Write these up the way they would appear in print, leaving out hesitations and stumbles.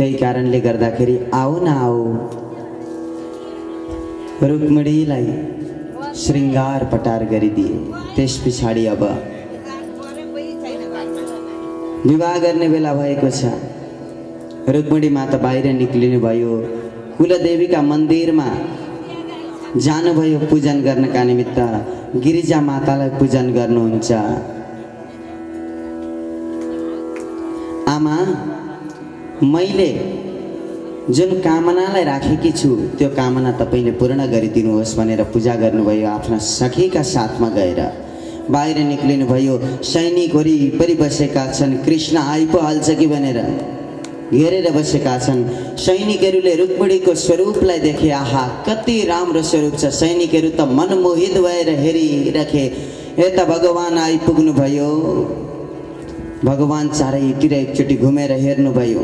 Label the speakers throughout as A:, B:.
A: त्यही कारणले गर्दाखेरि आऊ न आऊ रुक्मिणीलाई श्रृंगार पटार गरिदिए। त्यस पछाडि अब विवाह गर्ने बेला भएको छ। रुक्मिणी माता बाहिर निक्लिनु भयो, कुलदेवीका मन्दिरमा जानुभयो पूजन गर्नका निमित्त। गिरिजा मातालाई पूजन गर्नुहुन्छ। आमा, मैले जुन कामनालाई राखेकी छु त्यो कामना तपाईले पूर्ण गरिदिनुहोस् भनेर पूजा गर्नुभयो। आफ्ना सखीका साथमा गएर बाहिर निक्लिनु भयो। सैनिक वरिपरि बसेका छन्, कृष्ण आइहाल्छ कि भनेर घेरेर बसेका छन्। सैनिकहरूले रुक्मिणीको स्वरूपलाई देखे, आहा कति राम्रो स्वरूप छ। सैनिकहरू त मनमोहित भएर हेरिरहे। यता भगवान आइपुग्नु भयो। भगवान चारैतिर एकचोटि घुमेर हेर्नुभयो,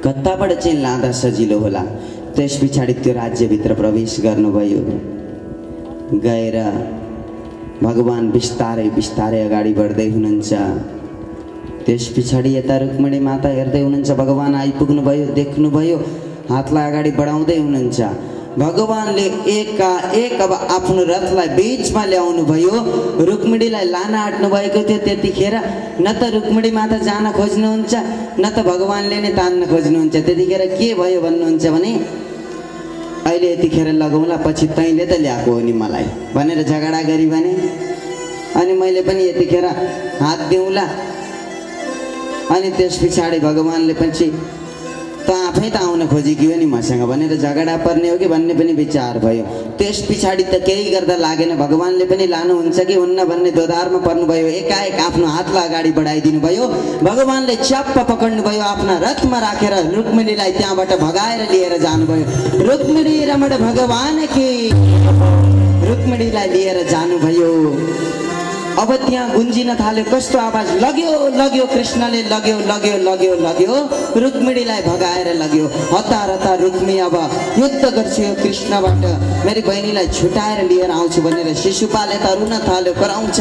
A: कताबाट चाहिँ लाँदा सजिलो होला। त्यस पछाडि त्यो राज्यभित्र प्रवेश गर्नुभयो। गएर भगवान बिस्तारै बिस्तारै अगाडि बढ्दै हुनुहुन्छ। त्यस पछाडि यता रुक्मिणी माता हेर्दै हुनुहुन्छ। भगवान आइपुग्नु भयो, देख्नुभयो, हातलाई अगाडि बढाउँदै हुनुहुन्छ। भगवानले एकाएक अब आफ्नो रथलाई बीचमा ल्याउनु भयो। रुक्मिणीलाई लान आँट्नु भएको थियो। त्यतिखेर न त रुक्मिणी माता जान खोज्नुहुन्छ, न त भगवानले नै तान्न खोज्नुहुन्छ। त्यतिखेर के भयो भन्नुहुन्छ भने, अहिले यतिखेर लगाउँला, पछि तैँले त ल्याएको हो नि मलाई भनेर झगडा गरी भने, अनि मैले पनि यतिखेर हात दिउँला। अनि त्यस पछाडि भगवानले पछि त आफै त आउन खोजेकी हो नि मसँग भनेर झगडा पर्ने हो कि भन्ने पनि विचार भयो। त्यस पछाडि त केही गर्दा लागेन। भगवानले पनि लानुहुन्छ कि हुन्न भन्ने दोधारमा पर्नुभयो। एकाएक आफ्नो हातलाई अगाडि बढाइदिनु भयो। भगवानले च्याप्प पकड्नुभयो, आफ्ना रथमा राखेर रुक्मिणीलाई त्यहाँबाट भगाएर लिएर जानुभयो। रुक्मिणी रमण भगवान की, रुक्मिणीलाई लिएर जानुभयो। अब त्यहाँ गुन्जिन थाल्यो, कस्तो आवाज, लग्यो लग्यो कृष्णले, लग्यो लग्यो लग्यो लग्यो रुक्मिणीलाई भगाएर लग्यो। हतार हतार रुक्मी अब युद्ध गर्छु यो कृष्णबाट, मेरी बहिनीलाई छुटाएर लिएर आउँछु भनेर शिशुपालले त रुन थाल्यो, कराउँछ,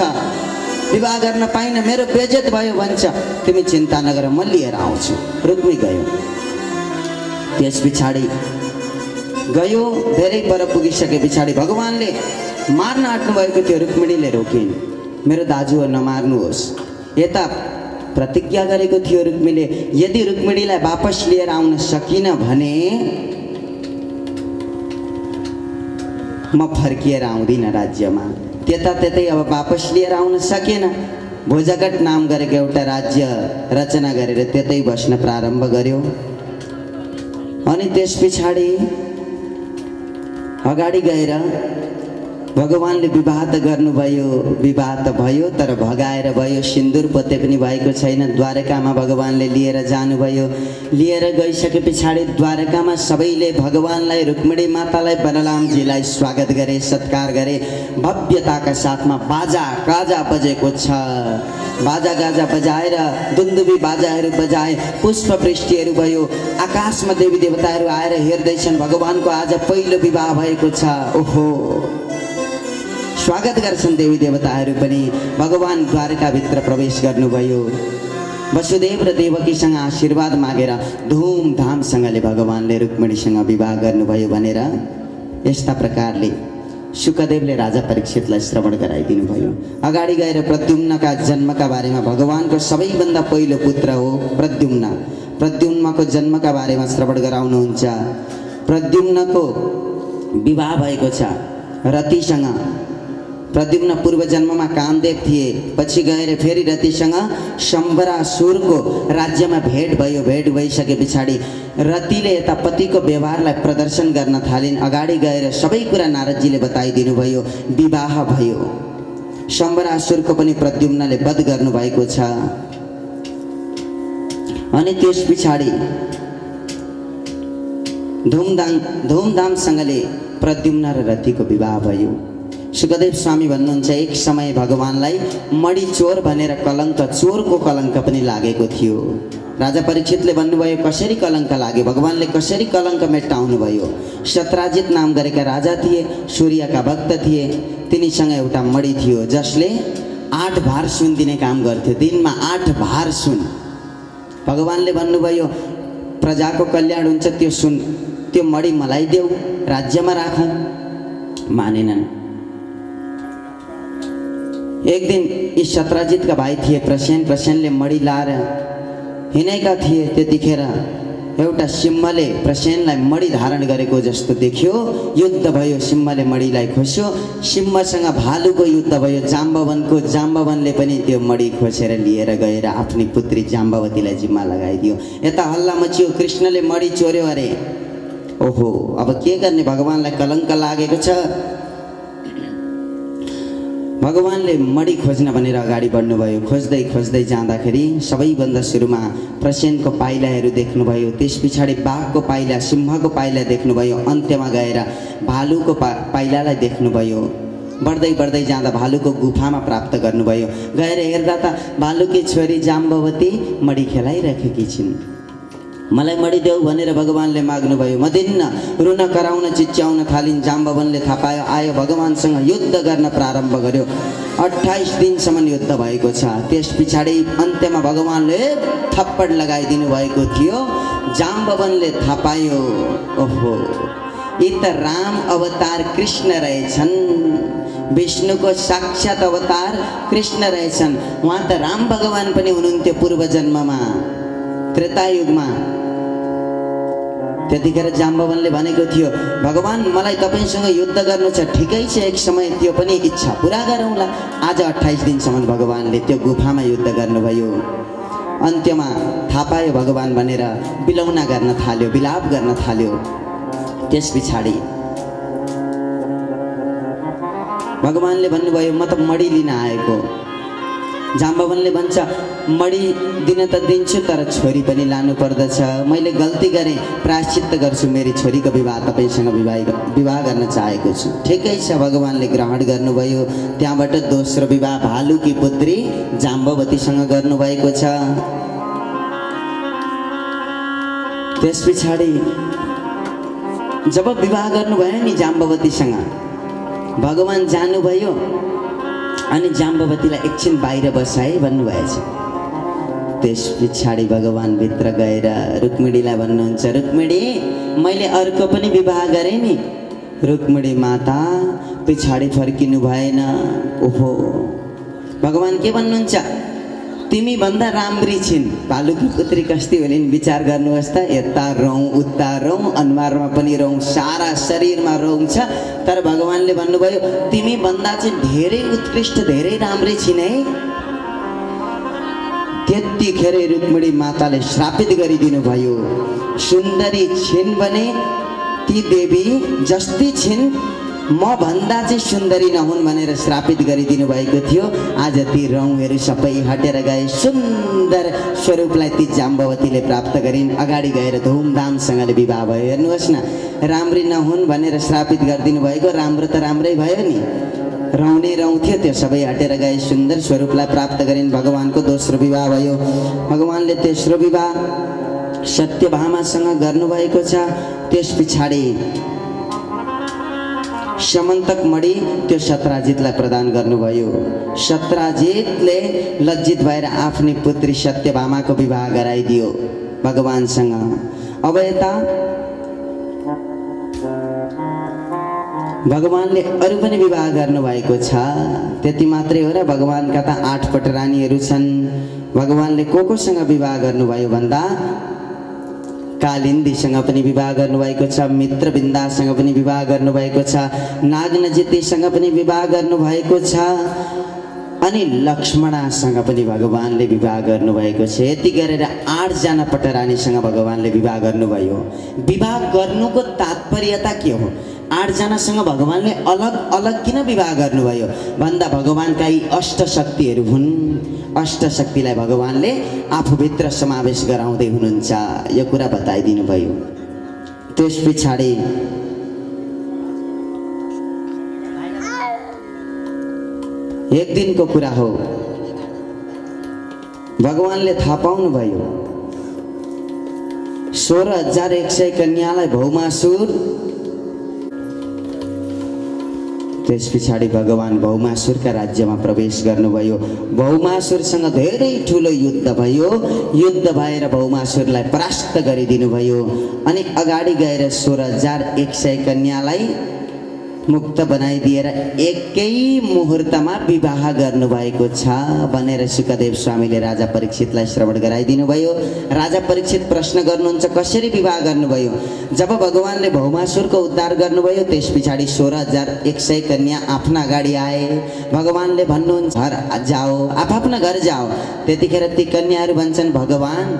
A: विवाह गर्न पाइन, मेरो बेइज्जत भयो भन्छ। तिमी चिन्ता नगर, म लिएर आउँछु। रुक्मी गयो। त्यस पछाडि गयो। धेरै पर पुगिसके पछाडि भगवानले मार्न आँट्नु भएको थियो। रुक्मिणीले रोकिन्, मेरो दाजु हो, नमार्नुहोस्। यता प्रतिज्ञा गरेको थियो रुक्मिणीले, यदि रुक्मिणीलाई वापस लिएर आउन सकिन भने म फर्किएर आउँदिन राज्यमा। त्यतै अब वापस लिएर आउन सकेन। भोजगट नाम गरेको एउटा राज्य रचना गरेर त्यतै बस्न प्रारम्भ गर्यो। अनि त्यस पछाडि अगाडि गएर भगवानले विवाह त गर्नुभयो, विवाह त भयो, तर भगाएर भयो। सिन्दुर पोते पनि भएको छैन। द्वारकामा भगवानले लिएर जानुभयो। लिएर गइसके पछाडि द्वारकामा सबैले भगवानलाई, रुक्मिणी मातालाई, बलरामजीलाई स्वागत गरे, सत्कार गरे। भव्यताका साथमा बाजा गाजा बजेको छ। बाजा गाजा बजाएर दुन्दुबी बाजाहरू बजाए, पुष्पवृष्टिहरू भयो। आकाशमा देवी देवताहरू आएर हेर्दैछन्, भगवानको आज पहिलो विवाह भएको छ। ओहो, स्वागत गर्छन् देवी देवताहरू पनि। भगवान द्वारकाभित्र प्रवेश गर्नुभयो। वसुदेव र देवकीसँग आशीर्वाद मागेर धुमधामसँगले भगवानले रुक्मिणीसँग विवाह गर्नुभयो भनेर यस्ता प्रकारले शुकदेवले राजा परीक्षितलाई श्रवण गराइदिनु भयो। अगाडि गएर प्रद्युम्नका जन्मका बारेमा, भगवानको सबैभन्दा पहिलो पुत्र हो प्रद्युम्न, प्रद्युम्नको जन्मका बारेमा श्रवण गराउनुहुन्छ। प्रद्युम्नको विवाह भएको छ रतिसँग। प्रद्युम्न पूर्व जन्ममा कामदेव थिए, पछि गएर फेरि रतिसँग शम्बरासुरको राज्यमा भेट भयो। भेट भइसके पछाडि रतिले यता पतिको व्यवहारलाई प्रदर्शन गर्न थालिन्। अगाडि गएर सबै कुरा नारदजीले बताइदिनु भयो। विवाह भयो। शम्बरासुरको पनि प्रद्युम्नले वध गर्नुभएको छ। अनि त्यस पछाडि धुमधामसँगले प्रद्युम्न र रतिको विवाह भयो। सुखदेव स्वामी भन्नुहुन्छ, एक समय भगवानलाई मणि चोर भनेर कलङ्क, चोरको कलङ्क पनि लागेको थियो। राजा परीक्षितले भन्नुभयो, कसरी कलङ्क लाग्यो? भगवानले कसरी कलङ्क मेटाउनु भयो? सत्राजित नाम गरेका राजा थिए, सूर्यका भक्त थिए। तिनीसँग एउटा मणि थियो जसले 8 भार सुन दिने काम गर्थ्यो। दिनमा 8 भार सुन। भगवानले भन्नुभयो, प्रजाको कल्याण हुन्छ त्यो मडी मलाई देऊ, राज्यमा राखौँ। मानेनन्। एक दिन यी सत्राजितका भाइ थिए प्रसेनले मडी लाएर हिँडेका थिए। त्यतिखेर एउटा सिंहले प्रसेनलाई मडी धारण गरेको जस्तो देख्यो। युद्ध भयो, सिंहले मडीलाई खोस्यो। सिंहसँग भालुको युद्ध भयो। जाम्बवनले पनि त्यो मडी खोसेर लिएर गएर आफ्नी पुत्री जाम्बवतीलाई जिम्मा लगाइदियो। यता हल्ला मचियो, कृष्णले मडी चोर्यो अरे। ओहो, अब के गर्ने? भगवानलाई कलङ्क लागेको छ। भगवानले मडी खोज्न भनेर अगाडि बढ्नुभयो। खोज्दै जाँदाखेरि सबैभन्दा सुरुमा प्रसेनको पाइलाहरू देख्नुभयो। त्यस पछाडि बाघको पाइला, सिंहको पाइला देख्नुभयो। अन्त्यमा गएर भालुको पाइलालाई देख्नुभयो। बढ्दै जाँदा भालुको गुफामा प्राप्त गर्नुभयो। गएर हेर्दा त भालुकी छोरी जाम्बवती मडी खेलाइरहेकी छिन्। मलाई मडी देऊ भनेर भगवानले माग्नुभयो। म दिन्न। रुन कराउन चिच्याउन थालिन्। जाम्बवनले थाहा पायो, आयो, भगवानसँग युद्ध गर्न प्रारम्भ गर्यो। 28 दिनसम्म युद्ध भएको छ। त्यस पछाडि अन्त्यमा भगवानले थप्पड लगाइदिनु भएको थियो। जाम्बवनले थाहा पायो, ओहो, यी त राम अवतार कृष्ण रहेछन्। विष्णुको साक्षात अवतार कृष्ण रहेछन्। उहाँ त राम भगवान पनि हुनुहुन्थ्यो पूर्व जन्ममा, त्रेतायुगमा। त्यतिखेर जाम्बवनले भनेको थियो, भगवान मलाई तपाईसँग युद्ध गर्नु छ। ठिकै छ, एक समय त्यो पनि इच्छा पुरा गरौँला। आज 28 दिनसम्म भगवानले त्यो गुफामा युद्ध गर्नुभयो। अन्त्यमा थाहा पायो भगवान भनेर बिलौना गर्न थाल्यो, विलाप गर्न थाल्यो। त्यस पछाडि भगवानले भन्नुभयो, म त मडी लिन आएको। जाम्बवनले भन्छ, मडी दिन त दिन्छु, तर छोरी पनि लानु पर्दछ। मैले गल्ती गरेँ, प्रायश्चित्त गर्छु। मेरी छोरीको विवाह तपाईसँग विवाह गर्न चाहेको छु। ठिकै छ, भगवानले ग्रहण गर्नुभयो। त्यहाँबाट दोस्रो विवाह भालुकी पुत्री जाम्बवतीसँग गर्नुभएको छ। त्यस पछाडि जब विवाह गर्नुभयो नि जाम्बवतीसँग, भगवान जानुभयो अनि जाम्बवतीलाई एकछिन बाहिर बसाए भन्नुभएछ। त्यस पछाडि भगवान भित्र गएर रुक्मिणीलाई भन्नुहुन्छ, रुक्मिणी, मैले अर्को पनि विवाह गरेँ नि। रुक्मिणी माता पछाडि फर्किनु भएन। ओहो, भगवान के भन्नुहुन्छ, तिमी भन्दा राम्री छिन्। भालुकी पुत्री कस्ती होलिन् विचार गर्नुहोस् त। यता रौँ उता रौँ, अनुहारमा पनि रौँ, सारा शरीरमा रौँ छ। तर भगवानले भन्नुभयो, तिमी भन्दा चाहिँ धेरै उत्कृष्ट, धेरै राम्री छिन् है। त्यतिखेर रुक्मिणी माताले श्रापित गरिदिनु भयो, सुन्दरी छिन् भने ती देवी जस्ती छिन्, म भन्दा चाहिँ सुन्दरी नहुन् भनेर श्रापित गरिदिनु भएको थियो। आज ती रौँहरू सबै हटेर गए। सुन्दर स्वरूपलाई ती जाम्बवतीले प्राप्त गरिन्। अगाडि गएर धुमधामसँगले विवाह भयो। हेर्नुहोस् न, राम्री नहुन् भनेर श्रापित गरिदिनु भएको, राम्रो त राम्रै भयो नि। रौँ थियो, त्यो सबै हटेर गए। सुन्दर स्वरूपलाई प्राप्त गरिन्। भगवानको दोस्रो विवाह भयो। भगवानले तेस्रो विवाह सत्यभामासँग गर्नुभएको छ। त्यस पछाडि समन्तक मडी त्यो सत्राजितलाई प्रदान गर्नुभयो। सत्राजितले लज्जित भएर आफ्नी पुत्री सत्यभामाको विवाह गराइदियो भगवानसँग। अब यता भगवानले अरू पनि विवाह गर्नुभएको छ। त्यति मात्रै हो र? भगवानका त 8 पटरानीहरू छन्। भगवानले कोसँग विवाह गर्नुभयो भन्दा कालिन्दीसँग पनि विवाह गर्नुभएको छ, मित्रबिन्दासँग पनि विवाह गर्नुभएको छ, नागनजितीसँग पनि विवाह गर्नुभएको छ, अनि लक्ष्मणासँग पनि भगवानले विवाह गर्नुभएको छ। यति गरेर 8 जना पटरानीसँग भगवानले विवाह गर्नुभयो। विवाह गर्नुको तात्पर्यता के हो? 8 जनासँग भगवानले अलग अलग किन विवाह गर्नुभयो भन्दा भगवानका यी अष्टशक्तिहरू हुन्। अष्टशक्तिलाई भगवानले आफूभित्र समावेश गराउँदै हुनुहुन्छ, यो कुरा बताइदिनु भयो। त्यस पछाडि एक दिनको कुरा हो, भगवानले थाहा पाउनुभयो 16,100 कन्यालाई भौमासुर त्यस पछाडि भगवान भौमासुरका राज्यमा प्रवेश गर्नुभयो। भौमासुरसँग धेरै ठुलो युद्ध भयो। युद्ध भएर भौमासुरलाई परास्त गरिदिनुभयो अनि अगाडि गएर 16,100 कन्यालाई मुक्त बनाइदिएर एकै मुहूर्तमा विवाह गर्नुभएको छ भनेर शुकदेव स्वामीले राजा परीक्षितलाई श्रवण गराइदिनु भयो। राजा परीक्षित प्रश्न गर्नुहुन्छ, कसरी विवाह गर्नुभयो? जब भगवानले भौमासुरको उद्धार गर्नुभयो त्यस पछाडि 16,100 कन्या आफ्ना अगाडि आए। भगवानले भन्नुहुन्छ, घर जाओ, आफ्ना घर जाओ। त्यतिखेर ती कन्याहरू भन्छन्, भगवान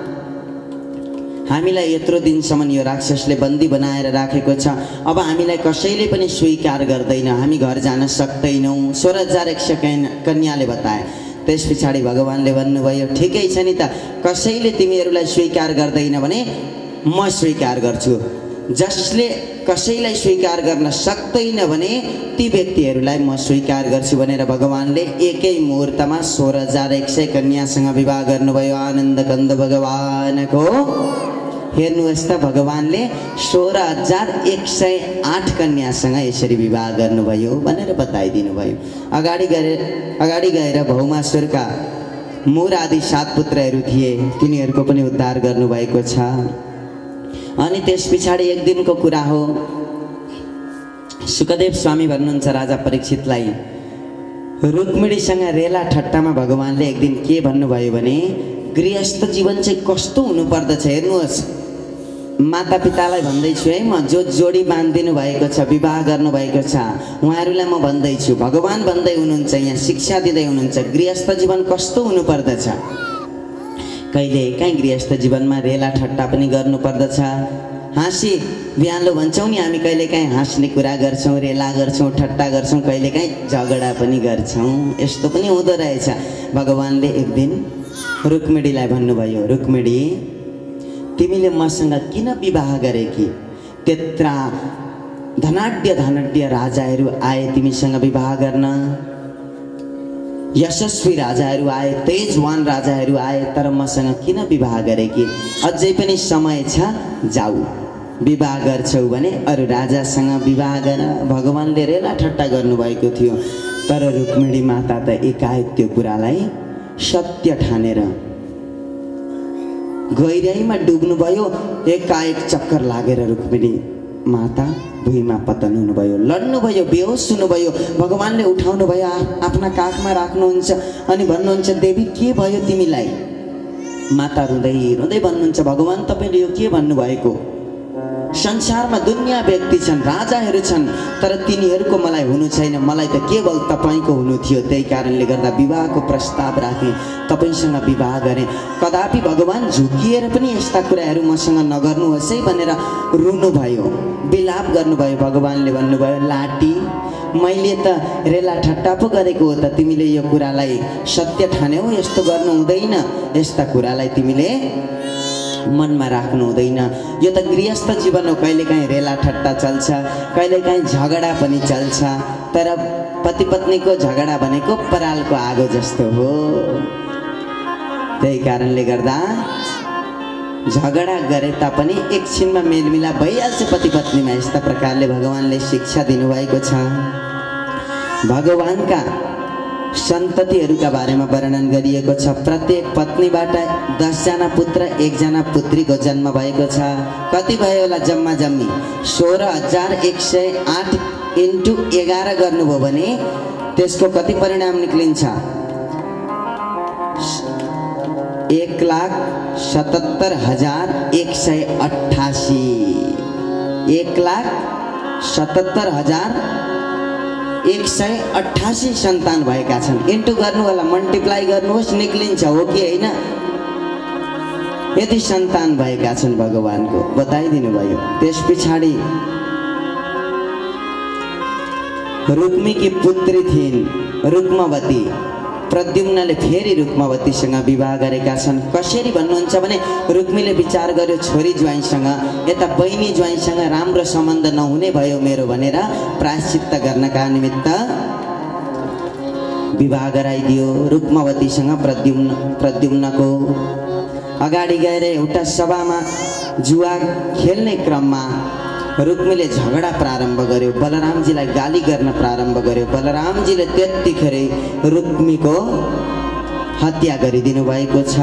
A: हामीलाई यत्रो दिनसम्म यो राक्षसले बन्दी बनाएर राखेको छ, अब हामीलाई कसैले पनि स्वीकार गर्दैन, हामी घर जान सक्दैनौँ। 16,100 कन्याले बताए। त्यस पछाडि भगवानले भन्नुभयो, ठिकै छ नि त, कसैले तिमीहरूलाई स्वीकार गर्दैन भने म स्वीकार गर्छु। जसले कसैलाई स्वीकार गर्न सक्दैन भने ती व्यक्तिहरूलाई म स्वीकार गर्छु भनेर भगवानले एकै मुहूर्तमा 16,100 कन्यासँग विवाह गर्नुभयो। आनन्द कन्द भगवानको। हेर्नुहोस् त, भगवानले 16,108 कन्यासँग यसरी विवाह गर्नुभयो भनेर बताइदिनु भयो। अगाडि गएर भौमासुरका मुर आदि 7 पुत्रहरू थिए, तिनीहरूको पनि उद्धार गर्नुभएको छ। अनि त्यस पछाडि एक दिनको कुरा हो, शुकदेव स्वामी भन्नुहुन्छ राजा परीक्षितलाई, रुक्मिणीसँग रेला ठट्टामा भगवानले एक दिन के भन्नुभयो भने, गृहस्थ जीवन चाहिँ कस्तो हुनुपर्दछ हेर्नुहोस्। मातापितालाई भन्दैछु है म, जो जोडी बाँधिदिनु भएको छ, विवाह गर्नुभएको छ, उहाँहरूलाई म भन्दैछु, भगवान भन्दै हुनुहुन्छ, यहाँ शिक्षा दिँदै हुनुहुन्छ, गृहस्थ जीवन कस्तो हुनुपर्दछ। कहिले काहीँ गृहस्थ जीवनमा रेला ठट्टा पनि गर्नुपर्दछ। हाँसी बिहालो भन्छौँ नि हामी, कहिले काहीँ हाँस्ने कुरा गर्छौँ, रेला गर्छौँ, ठट्टा गर्छौँ, कहिले काहीँ झगडा पनि गर्छौँ, यस्तो पनि हुँदो रहेछ। भगवानले एक दिन रुक्मिणीलाई भन्नुभयो, रुक्मिणी तिमीले मसँग किन विवाह गरेकी? त्यत्रा धनाढ्य राजाहरू आए तिमीसँग विवाह गर्न, यशस्वी राजाहरू आए, तेजवान राजाहरू आए, तर मसँग किन विवाह गरेकी? अझै पनि समय छ, जाऊ, विवाह गर्छौ भने अरू राजासँग विवाह गर। भगवानले रेला ठट्टा गर्नुभएको थियो, तर रुक्मिणी माता त एकाएक त्यो कुरालाई सत्य ठानेर गहिराईमा डुब्नुभयो। एकाएक चक्कर लागेर रुक्मिणी माता भुइँमा पतन हुनुभयो, लड्नुभयो, बेहोस हुनुभयो। भगवानले उठाउनु भयो, आफ्ना काखमा राख्नुहुन्छ अनि भन्नुहुन्छ, देवी के भयो तिमीलाई? माता रुँदै रुँदै भन्नुहुन्छ, भगवान तपाईँले यो के भन्नुभएको? संसारमा दुनिया व्यक्ति छन्, राजाहरू छन्, तर तिनीहरूको मलाई हुनु छैन, मलाई त केवल तपाईँको हुनु थियो। त्यही कारणले गर्दा विवाहको प्रस्ताव राखेँ, तपाईँसँग विवाह गरेँ। कदापि भगवान झुकिएर पनि यस्ता कुराहरू मसँग नगर्नुहोस् है भनेर रुनुभयो, विलाप गर्नुभयो। भगवानले भन्नुभयो, लाटी मैले त रेला ठट्टा पो गरेको हो त, तिमीले यो कुरालाई सत्य ठान्यौ, यस्तो गर्नु हुँदैन, यस्ता कुरालाई तिमीले मनमा राख्नु हुँदैन। यो त गृहस्थ जीवन हो, कहिलेकाहीँ रेला ठट्टा चल्छ, कहिलेकाहीँ झगडा पनि चल्छ, तर पति पत्नीको झगडा भनेको परालको आगो जस्तो हो। त्यही कारणले गर्दा झगडा गरे तापनि एकछिनमा मेलमिलाप भइहाल्छ पति पत्नीमा। यस्ता प्रकारले भगवानले शिक्षा दिनुभएको छ। भगवानका सन्ततिहरूका बारेमा वर्णन गरिएको छ। प्रत्येक पत्नीबाट 10 जना पुत्र 1 जना पुत्रीको जन्म भएको छ। कति भयो होला जम्मा जम्मी? 16,108 × 11 गर्नुभयो भने त्यसको कति परिणाम निक्लिन्छ? 1,77,188। 1,77,188 सन्तान भएका छन्। इन्टु गर्नु होला, मल्टिप्लाई गर्नुहोस्, निक्लिन्छ हो कि होइन? यति सन्तान भएका छन् भगवानको बताइदिनु भयो। त्यस पछाडि रुक्मीकी पुत्री थिइन् रुक्मवती। प्रद्युम्नले फेरि रुक्मवतीसँग विवाह गरेका छन्। कसरी भन्नुहुन्छ भने रुक्मीले विचार गर्यो छोरी ज्वाइँसँग, यता बहिनी ज्वाइँसँग राम्रो सम्बन्ध नहुने भयो मेरो भनेर प्रायश्चित्त गर्नका निमित्त विवाह गराइदियो रुक्मवतीसँग। प्रद्युम्नको अगाडि गएर एउटा सभामा जुवा खेल्ने क्रममा रुक्मीले झगडा प्रारम्भ गर्यो, बलरामजीलाई गाली गर्न प्रारम्भ गर्यो। बलरामजीले त्यतिखेरै रुक्मीको हत्या गरिदिनु भएको छ।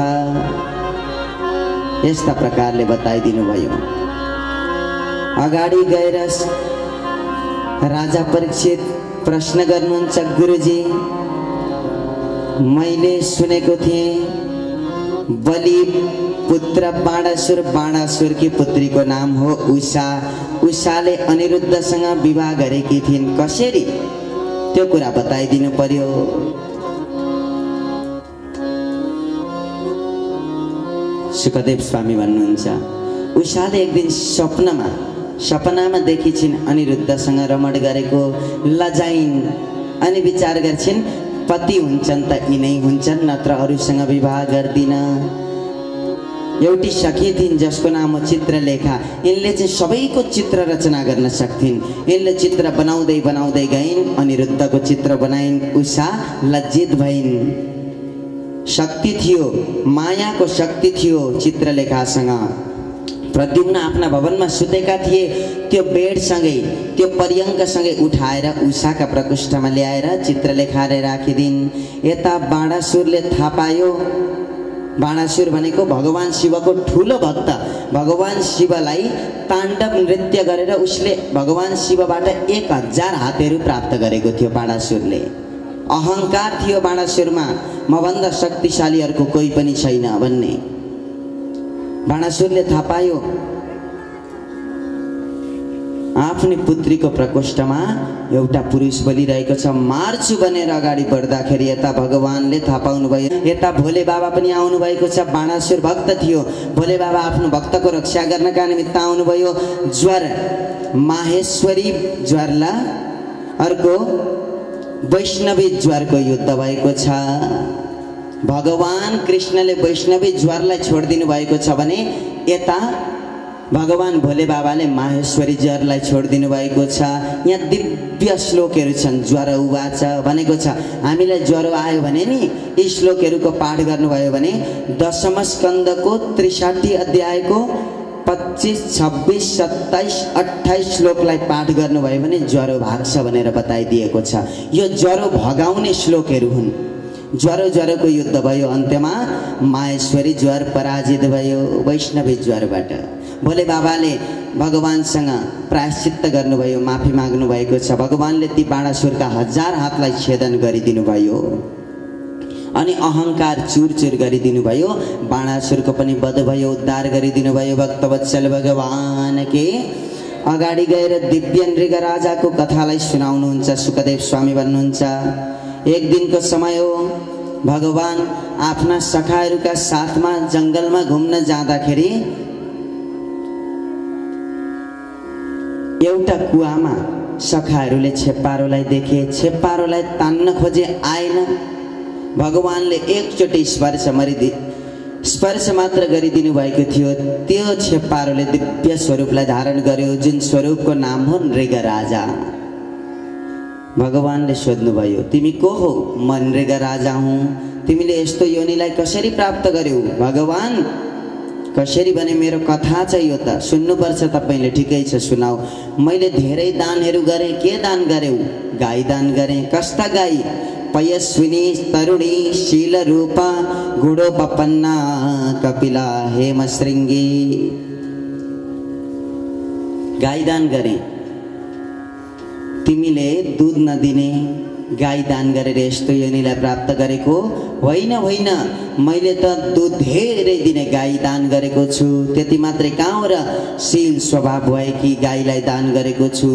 A: यस्ता प्रकारले बताइदिनु भयो। अगाडि गएर राजा परीक्षित प्रश्न गर्नुहुन्छ, गुरुजी मैले सुनेको थिएँ बलि पुत्र बाणासुर, बाणासुरकी पुत्रीको नाम हो उषा। उषाले अनिरुद्धसँग विवाह गरेकी थिइन्, कसरी त्यो कुरा बताइदिनु पर्यो। सुखदेव स्वामी भन्नुहुन्छ, उषाले एक दिन सपनामा देखिछिन् अनिरुद्धसँग रमण गरेको, लजाइन् अनि विचार गर्छिन् पति हुन्छन् त यिनै हुन्छन्, नत्र अरूसँग विवाह गर्दिन। एउटी सखी थिइन् जसको नाम हो चित्रलेखा। यिनले चाहिँ सबैको चित्र रचना गर्न सक्थिन्। यिनले चित्र बनाउँदै बनाउँदै गइन्, अनिरुद्धको चित्र बनाइन्। उषा लज्जित भइन्। शक्ति थियो, मायाको शक्ति थियो चित्रलेखासँग। प्रद्युम्न आफ्ना भवनमा सुतेका थिए, त्यो बेडसँगै त्यो पर्यङ्कसँगै उठाएर उषाका प्रकोष्ठमा ल्याएर चित्रलेखाले राखिदिन्। यता बाणासुरले थाहा पायो, बाणासुर भनेको भगवान शिवको ठुलो भक्त। भगवान शिवलाई ताण्डव नृत्य गरेर उसले भगवान शिवबाट 1000 हातहरू प्राप्त गरेको थियो। बाणासुरले अहङ्कार थियो बाणासुरमा, मभन्दा शक्तिशालीहरूको कोही पनि छैन भन्ने। बाणासुरले थाहा पायो, आफ्नै पुत्रीको प्रकोष्ठमा एउटा पुरुष बोलिरहेको छ। मार्छु भनेर अगाडि बढ्दाखेरि यता भगवानले थाहा पाउनुभयो, यता भोले बाबा पनि आउनुभएको छ। बाणासुर भक्त थियो, भोले बाबा आफ्नो भक्तको रक्षा गर्नका निमित्त आउनुभयो। ज्वर, माहेश्वरी ज्वरला अर्को वैष्णवी ज्वरको युद्ध भएको छ। भगवान कृष्णले वैष्णवी ज्वरलाई छोडिदिनु भएको छ भने यता भगवान भोले बाबाले माहेश्वरी ज्वरलाई छोडिदिनु भएको छ। यहाँ दिव्य श्लोकहरू छन्। ज्वरो उवाच भनेको छ, हामीलाई ज्वरो आयो भने नि यी श्लोकहरूको पाठ गर्नुभयो भने दशम स्कन्दको 63 अध्यायको 25, 26, 27, 28 श्लोकलाई पाठ गर्नुभयो भने ज्वरो भाग्छ भनेर बताइदिएको छ। यो ज्वरो भगाउने श्लोकहरू हुन्। ज्वरोको युद्ध भयो। अन्त्यमा माहेश्वरी ज्वर पराजित भयो वैष्णवी ज्वरबाट। भोले बाबाले भगवानसँग प्रायश्चित्त गर्नुभयो, माफी माग्नु भएको छ। भगवानले ती बाणासुरका 1000 हातलाई छेदन गरिदिनु भयो अनि अहङ्कार चुरचुर गरिदिनु भयो। बाणासुरको पनि वध भयो, उद्धार गरिदिनु भयो। भक्तवत्सल भगवान के अगाडि गएर दिव्य नृग राजाको कथालाई सुनाउनुहुन्छ। सुखदेव स्वामी भन्नुहुन्छ, एक दिनको समय हो, भगवान आफ्ना सखाहरूका साथमा जङ्गलमा घुम्न जाँदाखेरि एउटा कुवामा सखाहरूले छेपारोलाई देखे। छेपारोलाई तान्न खोजे, आएन। भगवानले एकचोटि स्पर्श मात्र गरिदिनु भएको थियो। त्यो छेपारोले दिव्य स्वरूपलाई धारण गर्यो, जुन स्वरूपको नाम हो नृग राजा। भगवानले सोध्नुभयो, तिमी को हो? म नृग राजा हुँ। तिमीले यस्तो योनिलाई कसरी प्राप्त गर्यौ? भगवान, कसरी भने मेरो कथा छ यो त, सुन्नुपर्छ तपाईँले। ठिकै छ, सुनाऊ। मैले धेरै दानहरू गरेँ। के दान गर्यौ? गाई दान गरेँ। कस्ता गाई? पयस्विनी, तरुणी, शीलरूपा, गुडोपपन्ना, कपिला, हेमशृङ्गी। गाई दान गरेँ। तिमीले दूध नदिने गाई दान गरेर यस्तो योनिलाई प्राप्त गरेको? होइन होइन, मैले त दूध धेरै दिने गाई दान गरेको छु। त्यति मात्रै कहाँ हो र? शील स्वभाव भएकी गाईलाई दान गरेको छु।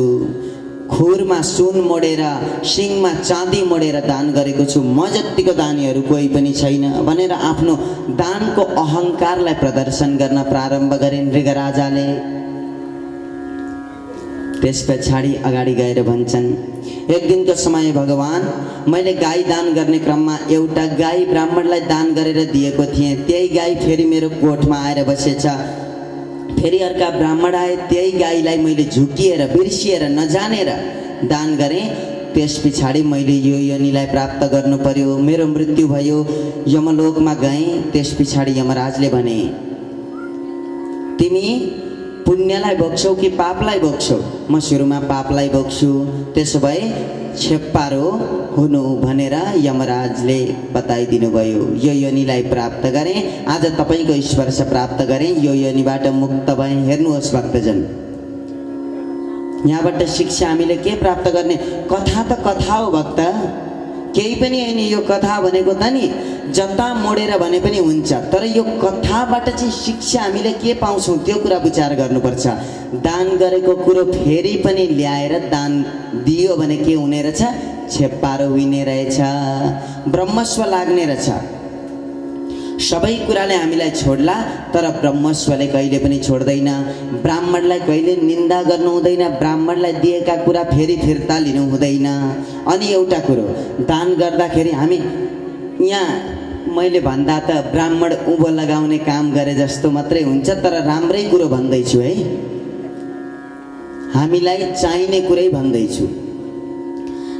A: खुरमा सुन मोडेर, सिङमा चाँदी मोडेर दान गरेको छु। म जतिको दानीहरू कोही पनि छैन भनेर आफ्नो दानको अहङ्कारलाई प्रदर्शन गर्न प्रारम्भ गरे नृग राजाले। त्यस पछाडि अगाडि गएर भन्छन्, एक दिनको समय भगवान, मैले गाई दान गर्ने क्रममा एउटा गाई ब्राह्मणलाई दान गरेर दिएको थिएँ। त्यही गाई फेरि मेरो कोठमा आएर बसेछ। फेरि अर्का ब्राह्मण आए, त्यही गाईलाई मैले झुकिएर, बिर्सिएर, नजानेर दान गरेँ। त्यस पछाडि मैले यो योनिलाई प्राप्त गर्नु पर्यो। मेरो मृत्यु भयो, यमलोकमा गएँ। त्यस पछाडि यमराजले भने, तिमी पुण्यलाई बोक्छौ कि पापलाई बोक्छौ? म सुरुमा पापलाई बोक्छु। त्यसो भए छेप्पारो हुनु भनेर यमराजले बताइदिनु भयो। यो योनिलाई प्राप्त गरेँ, आज तपाईँको स्पर्श प्राप्त गरेँ, यो योनिबाट मुक्त भएँ। हेर्नुहोस् भक्तजन, यहाँबाट शिक्षा हामीले के प्राप्त गर्ने? कथा त कथा हो भक्त, केही पनि होइन। यो कथा भनेको त नि जता मोडेर भने पनि हुन्छ, तर यो कथाबाट चाहिँ शिक्षा हामीले के पाउँछौँ त्यो कुरा विचार गर्नुपर्छ। दान गरेको कुरो फेरि पनि ल्याएर दान दियो भने के हुने रहेछ? छेप्पारो हुने रहेछ, ब्रह्मस्व लाग्ने रहेछ। सबै कुराले हामीलाई छोड्ला, तर ब्रह्मस्वले कहिले पनि छोड्दैन। ब्राह्मणलाई कहिले निन्दा गर्नु हुँदैन, ब्राह्मणलाई दिएका कुरा फेरि फिर्ता लिनु हुँदैन। अनि एउटा कुरो, दान गर्दाखेरि हामी यहाँ मैले भन्दा त ब्राह्मण उँभो लगाउने काम गरे जस्तो मात्रै हुन्छ, तर राम्रै कुरो भन्दैछु है, हामीलाई चाहिने कुरै भन्दैछु।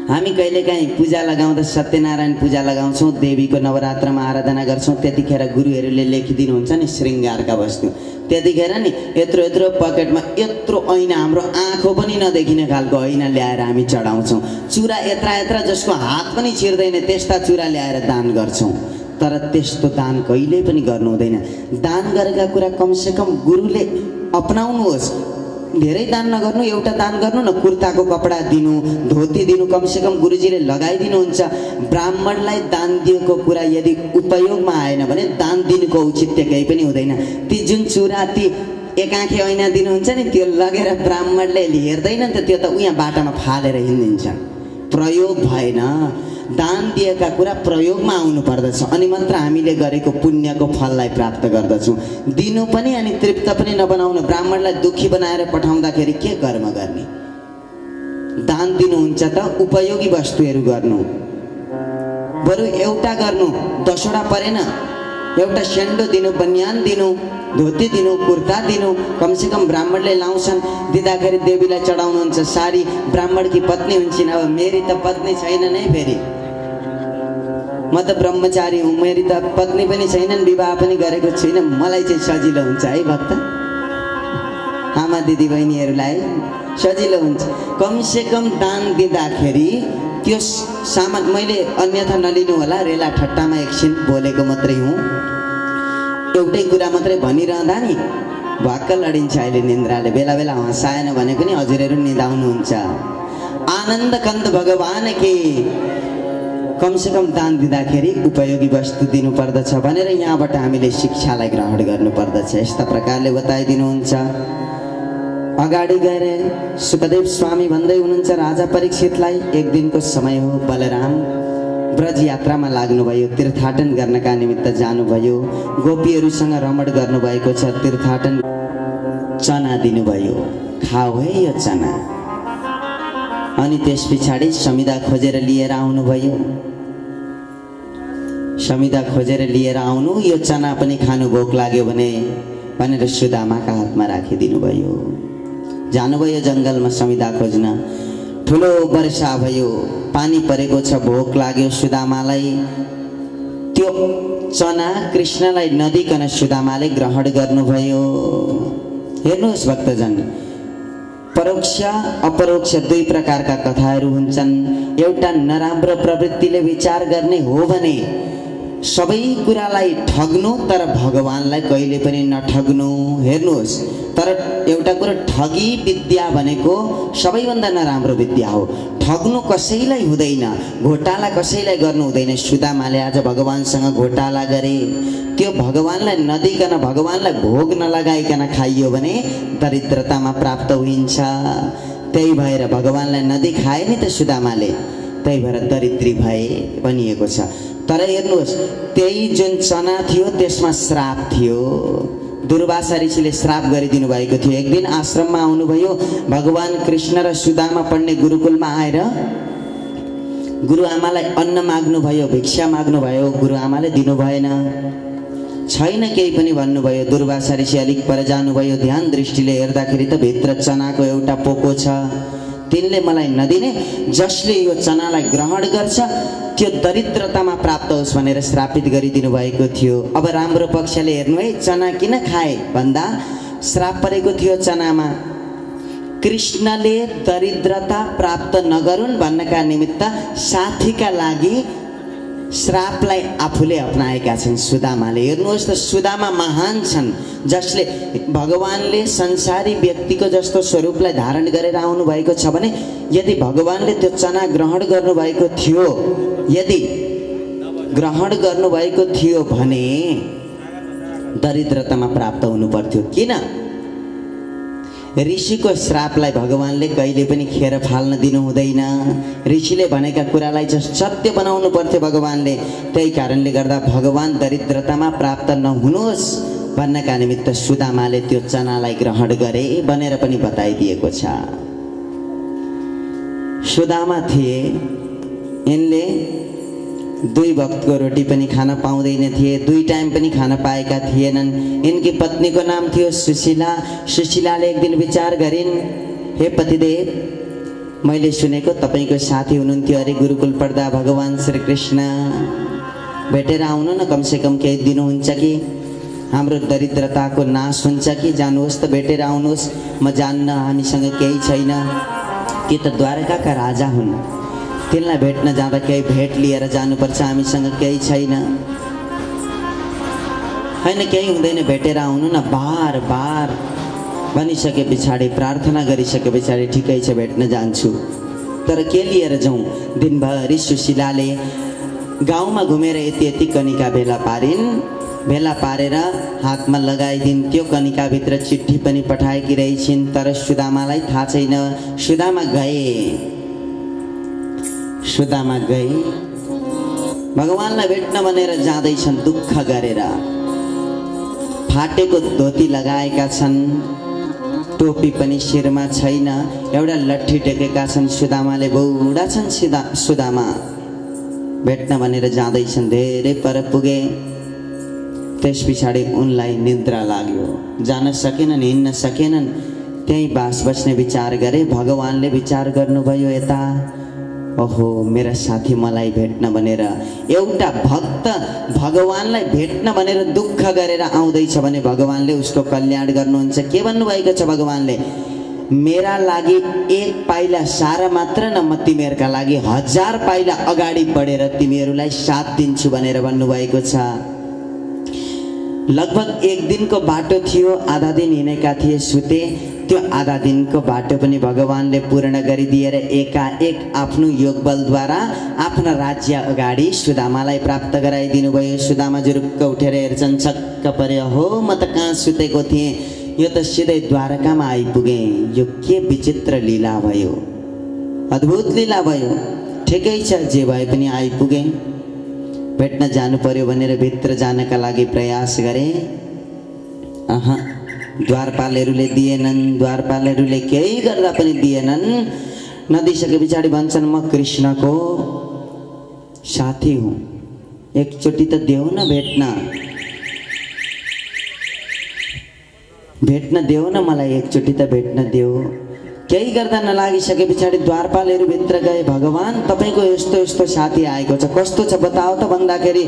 A: हामी कहिलेकाहीँ पूजा लगाउँदा सत्यनारायण पूजा लगाउँछौँ, देवीको नवरात्रमा आराधना गर्छौँ, त्यतिखेर गुरुहरूले लेखिदिनुहुन्छ नि श्रृङ्गारका वस्तु। त्यतिखेर नि यत्रो यत्रो पकेटमा यत्रो ऐना, हाम्रो आँखो पनि नदेखिने खालको ऐना ल्याएर हामी चढाउँछौँ। चुरा यत्रा यत्रा जसको हात पनि छिर्दैन त्यस्ता चुरा ल्याएर दान गर्छौँ, तर त्यस्तो दान कहिल्यै पनि गर्नु हुँदैन। दान गरेका कुरा कमसेकम गुरुले अपनाउनुहोस्। धेरै दान नगर्नु, एउटा दान गर्नु न, कुर्ताको कपडा दिनु, धोती दिनु, कमसेकम गुरुजीले लगाइदिनुहुन्छ। ब्राह्मणलाई दान दिएको कुरा यदि उपयोगमा आएन भने दान दिनुको औचित्य केही पनि हुँदैन। ती जुन चुरा, ती एक आँखे ऐना दिनुहुन्छ नि, त्यो लगेर ब्राह्मणले हेर्दैन नि त, त्यो त उहाँ बाटामा फालेर हिँडिदिन्छन्। प्रयोग भएन। दान दिएका कुरा प्रयोगमा आउनु पर्दछ, अनि मात्र हामीले गरेको पुण्यको फललाई प्राप्त गर्दछौँ। दिनु पनि अनि तृप्त पनि नबनाउनु। ब्राह्मणलाई दुःखी बनाएर पठाउँदाखेरि के कर्म गर्ने? दान दिनुहुन्छ त उपयोगी वस्तुहरू गर्नु, बरु एउटा गर्नु, 10वटा परेन। एउटा सेन्डो दिनु, बनियान दिनु, धोती दिनु, कुर्ता दिनु, कमसेकम ब्राह्मणले लाउँछन्। दिँदाखेरि देवीलाई चढाउनुहुन्छ साडी, ब्राह्मणकी पत्नी हुन्छन्। अब मेरी त पत्नी छैन नै, फेरि म त ब्रह्मचारी हुँ, मेरी त पत्नी पनि छैनन्, विवाह पनि गरेको छैन, मलाई चाहिँ सजिलो हुन्छ है भक्त। आमा दिदी बहिनीहरूलाई सजिलो हुन्छ। कमसेकम दान दिँदाखेरि त्यो सामान, मैले अन्यथा नलिनु होला, रेला ठट्टामा एकछिन बोलेको मात्रै हुँ। एउटै कुरा मात्रै भनिरहँदा नि भक्क लडिन्छ अहिले निन्द्राले। बेला बेला हँसाएन भने पनि हजुरहरू निदाउनुहुन्छ। आनन्द कन्द भगवान के, कमसेकम दान दिँदाखेरि उपयोगी वस्तु दिनुपर्दछ भनेर यहाँबाट हामीले शिक्षालाई ग्रहण गर्नुपर्दछ। यस्ता प्रकारले बताइदिनुहुन्छ। अगाडि गएर सुखदेव स्वामी भन्दै हुनुहुन्छ राजा परीक्षितलाई, एक दिनको समय हो, बलराम ब्रज यात्रामा लाग्नुभयो, तीर्थाटन गर्नका निमित्त जानुभयो, गोपीहरूसँग रमण गर्नुभएको छ, तीर्थाटन। चना दिनुभयो, खाऊ है यो चना। अनि त्यस पछाडि समिधा खोजेर लिएर आउनुभयो। समिधा खोजेर लिएर आउनु, यो चना पनि खानु भोक लाग्यो भनेर सुदामाका हातमा राखिदिनु भयो। जानुभयो जङ्गलमा समिधा खोज्न। ठुलो वर्षा भयो, पानी परेको छ, भोक लाग्यो सुदामालाई। त्यो चना कृष्णलाई नदिकन सुदामाले ग्रहण गर्नुभयो। हेर्नुहोस् भक्तजन, परोक्ष अपरोक्ष दुई प्रकारका कथाहरू हुन्छन्। एउटा नराम्रो प्रवृत्तिले विचार गर्ने हो भने सबै कुरालाई ठग्नु, तर भगवानलाई कहिले पनि नठग्नु। हेर्नुहोस्, तर एउटा कुरो, ठगी विद्या भनेको सबैभन्दा नराम्रो विद्या हो। ठग्नु कसैलाई हुँदैन, घोटाला कसैलाई गर्नु हुँदैन। सुदामाले आज भगवानसँग घोटाला गरे, त्यो भगवानलाई नदिकन, भगवानलाई भोग नलगाइकन खाइयो भने दरिद्रतामा प्राप्त हुन्छ। त्यही भएर भगवानलाई नदी खाए नि त सुदामाले, त्यही भएर दरिद्री भए भनिएको छ। तर हेर्नुहोस्, त्यही जुन चना थियो त्यसमा श्राप थियो। दुर्वासा ऋषिले श्राप गरिदिनु भएको थियो। एक दिन आश्रममा आउनुभयो, भगवान कृष्ण र सुदामा पढ्ने गुरुकुलमा आएर गुरुआमालाई अन्न माग्नुभयो, भिक्षा माग्नुभयो, गुरुआमाले दिनु भएन। छैन केही पनि भन्नुभयो। दुर्वासा ऋषि अलिक पर जानुभयो, ध्यान दृष्टिले हेर्दाखेरि त भित्र चनाको एउटा पोको छ। तिनले मलाई नदिने, जसले यो चनालाई ग्रहण गर्छ त्यो दरिद्रतामा प्राप्त होस् भनेर श्रापित गरिदिनु भएको थियो। अब राम्रो पक्षले हेर्नु है, चना किन खाए भन्दा श्राप परेको थियो चनामा। कृष्णले दरिद्रता प्राप्त नगरून् भन्नका निमित्त साथीका लागि श्रापलाई आफूले अपनाएका छन् सुदामाले। हेर्नुहोस् त, सुदामा महान छन् जसले भगवानले संसारी व्यक्तिको जस्तो स्वरूपलाई धारण गरेर आउनु भएको छ भने यदि भगवानले त्यो चना ग्रहण गर्नुभएको थियो, यदि ग्रहण गर्नुभएको थियो भने दरिद्रतामा प्राप्त हुनु पर्थ्यो। किन? ऋषिको श्रापलाई भगवानले कहिले पनि खेर फाल्न दिनु हुँदैन। ऋषिले भनेका कुरालाई चाहिँ सत्य बनाउनु पर्थ्यो भगवानले। त्यही कारणले गर्दा भगवान दरिद्रतामा प्राप्त नहुनुहोस् भन्नका निमित्त सुदामाले त्यो चनालाई ग्रहण गरे भनेर पनि बताइदिएको छ। सुदामा थिए, यिनले 2 वक्तको रोटी पनि खान पाउँदैन थिए, 2 टाइम पनि खान पाएका थिएनन्। इनकी पत्नीको नाम थियो सुशीला। सुशीलाले एक दिन विचार गरिन्, हे पतिदेव, मैले सुनेको तपाईको साथी हुनुहुन्थ्यो अरे गुरुकुल पढ्दा भगवान श्री कृष्ण, भेटेर आउनु न, कमसेकम केही दिनुहुन्छ कि हाम्रो दरिद्रताको नाश हुन्छ कि, जानुहोस् त, भेटेर आउनुहोस्। म जान्न, हामीसँग केही छैन। कि त द्वारकाका राजा हुन्, तिनलाई भेट्न जाँदा केही भेट लिएर जानुपर्छ, हामीसँग केही छैन। हैन, केही हुँदैन, भेटेर आउनु न, बार बार भनिसके पछाडि, प्रार्थना गरिसके पछाडि, ठिकै छ, भेट्न जान्छु, तर के लिएर जाउँ? दिनभरि सुशीलाले गाउँमा घुमेर यति यति कनिका भेला पारिन्। भेला पारेर हातमा लगाइदिन्। त्यो कनिकाभित्र चिठी पनि पठाएकी रहेछिन्, तर सुदामालाई थाहा छैन। सुदामा गए भगवानलाई भेट्न भनेर जाँदैछन्, दुःख गरेर। फाटेको धोती लगाएका छन्, टोपी पनि शिरमा छैन, एउटा लट्ठी टेकेका छन्। सुदामाले बुढा छन् सुदामा, भेट्न भनेर जाँदैछन्, धेरै पर पुगे। त्यस पछाडि उनलाई निद्रा लाग्यो, जान सकेनन्, हिँड्न सकेनन्। त्यही बास बस्ने विचार गरे। भगवानले विचार गर्नुभयो, यता ओहो मेरा साथी मलाई भेट्न भनेर, एउटा भक्त भगवानलाई भेट्न भनेर दुःख गरेर आउँदैछ भने भगवानले उसको कल्याण गर्नुहुन्छ। के भन्नुभएको छ भगवानले? मेरा लागि 1 पाइला सारा मात्र न, म तिमीहरूका लागि 1000 पाइला अगाडि बढेर तिमीहरूलाई साथ दिन्छु भनेर भन्नुभएको छ। लगभग 1 दिनको बाटो थियो, आधा दिन हिँडेका थिए, सुते। त्यो आधा दिनको बाटो पनि भगवानले पूर्ण गरिदिएर एकाएक आफ्नो योग बलद्वारा आफ्नो राज्य अगाडि सुदामालाई प्राप्त गराइदिनु भयो। सुदामा जुरुक्क उठेर हेर्छन्, छक्क परे, हो म त कहाँ सुतेको थिएँ, यो त सिधै द्वारकामा आइपुगे। यो के विचित्र लीला भयो, अद्भुत लीला भयो। ठिकै छ, जे भए पनि आइपुगे। भेट्न जानु पर्यो भनेर भित्र जानका लागि प्रयास गरे। द्वारपालहरूले दिएनन्, द्वारपालहरूले केही गर्दा पनि दिएनन्। नदिसके पछाडि भन्छन्, म कृष्णको साथी हुँ, एकचोटि त देऊ न, भेट्न देऊ न, मलाई एकचोटि त भेट्न देऊ। केही गर्दा नलागिसके पछाडि द्वारपालहरू भित्र गए। भगवान, तपाईको यस्तो यस्तो साथी आएको छ, कस्तो छ बताओ त भन्दाखेरि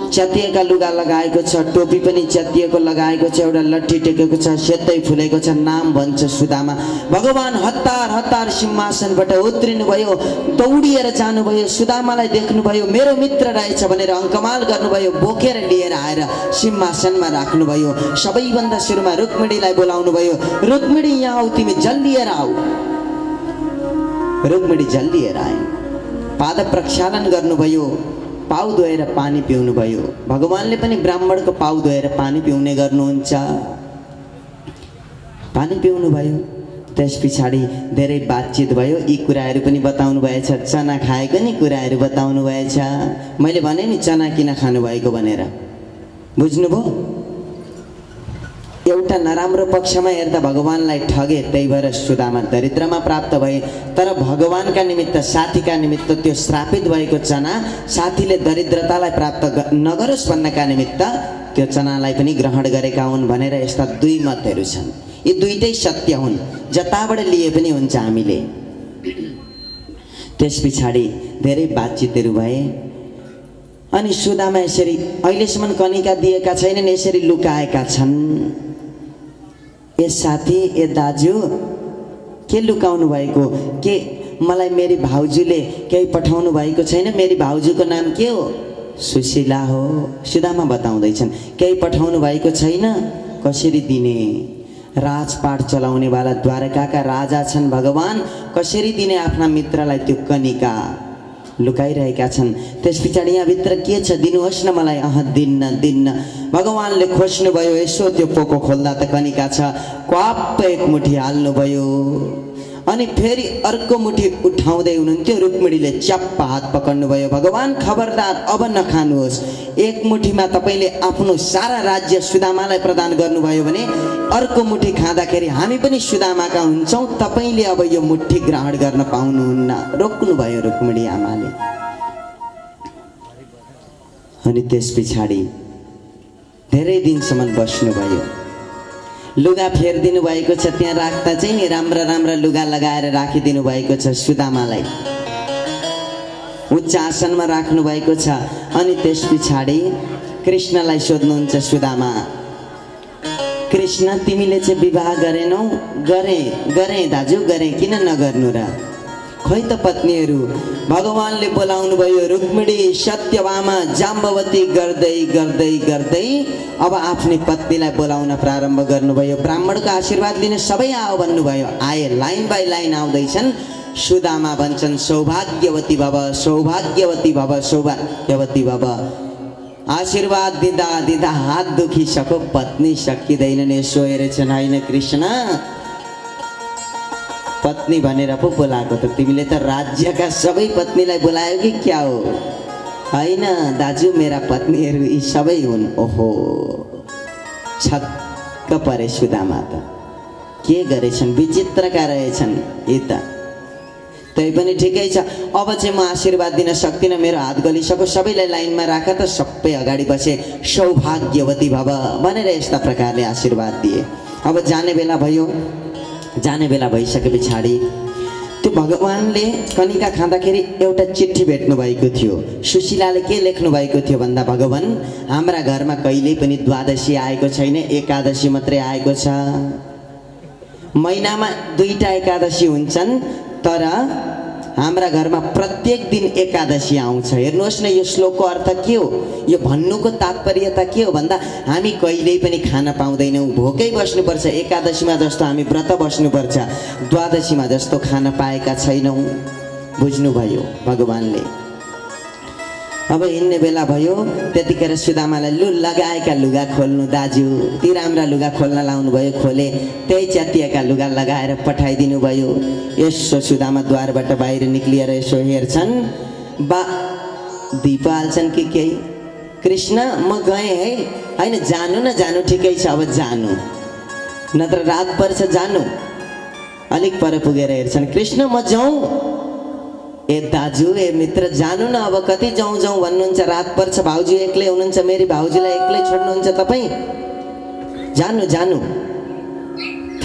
A: च्यातिएका लुगा लगाएको छ, टोपी पनि च्यातिएको लगाएको छ, एउटा लट्ठी टेकेको छ, सेतै फुलेको छ, नाम भन्छ सुदामा। भगवान हतार हतार सिंहासनबाट उत्रिनु भयो, दौडिएर जानुभयो, सुदामालाई देख्नुभयो, मेरो मित्र रहेछ भनेर अङ्कमाल गर्नुभयो, बोकेर लिएर आएर सिंहासनमा राख्नुभयो। सबैभन्दा सुरुमा रुक्मिणीलाई बोलाउनु भयो, रुक्मिणी यहाँ आऊ, तिमी जल्लिएर आऊ। रुक्मिणी जल्लिएर आइन्, पाद प्रक्षालन गर्नुभयो, पाउ धोएर पानी पिउनु भयो। भगवानले पनि ब्राह्मणको पाउ धोएर पानी पिउने गर्नुहुन्छ। पानी पिउनु भयो। त्यस पछाडि धेरै बातचित भयो। यी कुराहरू पनि बताउनु भएछ, चना खाएको नि कुराहरू बताउनु भएछ। मैले भने नि चना किन खानु भएको भनेर, बुझ्नुभयो? एउटा नराम्रो पक्षमा हेर्दा भगवानलाई ठगे, त्यही भएर सुदामा दरिद्रमा प्राप्त भए। तर भगवानका निमित्त, साथीका निमित्त त्यो श्रापित भएको चना साथीले दरिद्रतालाई प्राप्त नगरोस् भन्नका निमित्त त्यो चनालाई पनि ग्रहण गरेका हुन् भनेर यस्ता 2 मतहरू छन्। यी दुईटै सत्य हुन्, जताबाट लिए पनि हुन्छ हामीले। त्यस पछाडि धेरै बातचितहरू भए। अनि सुदामा यसरी अहिलेसम्म कनिका दिएका छैनन्, यसरी लुकाएका छन्। ए साथी, ए दाजु, के लुकाउनु भएको? के मलाई मेरी भाउजूले केही पठाउनु भएको छैन? मेरी भाउजूको नाम के हो? सुशीला हो। सुदामा बताउँदैछन्, केही पठाउनु भएको छैन? कसरी दिने? राजपाट चलाउनेवाला द्वारकाका राजा छन् भगवान, कसरी दिने आफ्ना मित्रलाई त्यो कनिका? लुकाइरहेका छन्। त्यस पछाडि यहाँभित्र के छ? दिनुहोस् न मलाई। दिन्न दिन्न। भगवानले खोज्नुभयो, यसो त्यो पोको खोल्दा त कनिका छ। क्वाप्प एक मुठी हाल्नुभयो अनि फेरि अर्को मुठी उठाउँदै हुनुहुन्थ्यो। रुक्मिणीले च्याप्प हात पकड्नुभयो। भगवान खबरदार, अब नखानुहोस्। एक मुठीमा तपाईँले आफ्नो सारा राज्य सुदामालाई प्रदान गर्नुभयो भने अर्को मुठी खाँदाखेरि हामी पनि सुदामाका हुन्छौँ। तपाईँले अब यो मुठी ग्रहण गर्न पाउनुहुन्न। रोक्नुभयो रुक्मिणी आमाले। अनि त्यस पछाडि धेरै दिनसम्म बस्नुभयो। लुगा फेरिदिनु भएको छ, त्यहाँ राख्दा चाहिँ नि राम्रा राम्रा लुगा लगाएर राखिदिनु भएको छ सुदामालाई। उच्च आसनमा राख्नु भएको छ। अनि त्यस पछाडि कृष्णलाई सोध्नुहुन्छ सुदामा, कृष्ण तिमीले चाहिँ विवाह गरेनौ? गरे दाजु, गरे। किन नगर्नु र? खै त पत्नीहरू। भगवानले बोलाउनु भयो। रुक्मिणी सत्यभामा जाम्बवती गर्दै गर्दै गर्दै अब आफ्नै पत्नीलाई बोलाउन प्रारम्भ गर्नुभयो। ब्राह्मणको आशीर्वाद लिन सबै आओ भन्नुभयो। आए, लाइन बाई लाइन आउँदैछन्। सुदामा भन्छन्, सौभाग्यवती भव, सौभाग्यवती भव, सौभाग्यवती भव। आशीर्वाद दिँदा दिँदा हात दुखिसक्यो, पत्नी सकिँदैनन्। यसो हेरेछन्, होइन कृष्ण, पत्नी भनेर पो बोलाएको त तिमीले त राज्यका सबै पत्नीलाई बोलायो कि क्या हो? होइन दाजु, मेरा पत्नीहरू यी सबै हुन्। ओहो, छक्क परे सुदामा त। के गरेछन्? विचित्रका रहेछन् यी त। तै पनि ठिकै छ, अब चाहिँ म आशीर्वाद दिन सक्दिनँ, मेरो हात गलिसक्यो। सबैलाई लाइनमा राख त। सबै अगाडि बसे। सौभाग्यवती भव भनेर यस्ता प्रकारले आशीर्वाद दिए। अब जाने बेला भयो। जाने बेला भइसके पछाडि त्यो भगवानले कनिका खाँदाखेरि एउटा चिठी भेट्नु भएको थियो। सुशीलाले के लेख्नु भएको थियो भन्दा, भगवान हाम्रा घरमा कहिल्यै पनि द्वादशी आएको छैन, एकादशी मात्रै आएको छ। महिनामा 2टा एकादशी हुन्छन्, तर हाम्रा घरमा प्रत्येक दिन एकादशी आउँछ। हेर्नुहोस् न, यो श्लोकको अर्थ के हो? यो भन्नुको तात्पर्यता के हो भन्दा, हामी कहिल्यै पनि खान पाउँदैनौँ, भोकै बस्नुपर्छ। एकादशीमा जस्तो हामी व्रत बस्नुपर्छ, द्वादशीमा जस्तो खान पाएका छैनौँ। बुझ्नुभयो भगवानले। अब हिँड्ने बेला भयो। त्यतिखेर सुदामालाई, लु लगाएका लुगा खोल्नु दाजु। ती राम्रा लुगा खोल्न लाउनु भयो। खोले, त्यही च्यातिएका लुगा लगाएर पठाइदिनु भयो। यसो सुदामा द्वारबाट बाहिर निक्लिएर यसो हेर्छन्, बा दीप हाल्छन् कि केही। कृष्ण म गएँ है। होइन, जानु न, जानु, ठिकै छ, अब जानु, नत्र रात पर्छ, जानु। अलिक पर पुगेर हेर्छन्, कृष्ण म जाउँ? ए दाजु, ए मित्र, जानु न, अब कति जाउँ जाउँ भन्नुहुन्छ? रात पर्छ, भाउजू एक्लै हुनुहुन्छ, मेरी भाउजूलाई एक्लै छोड्नुहुन्छ तपाईँ? जानु जानु।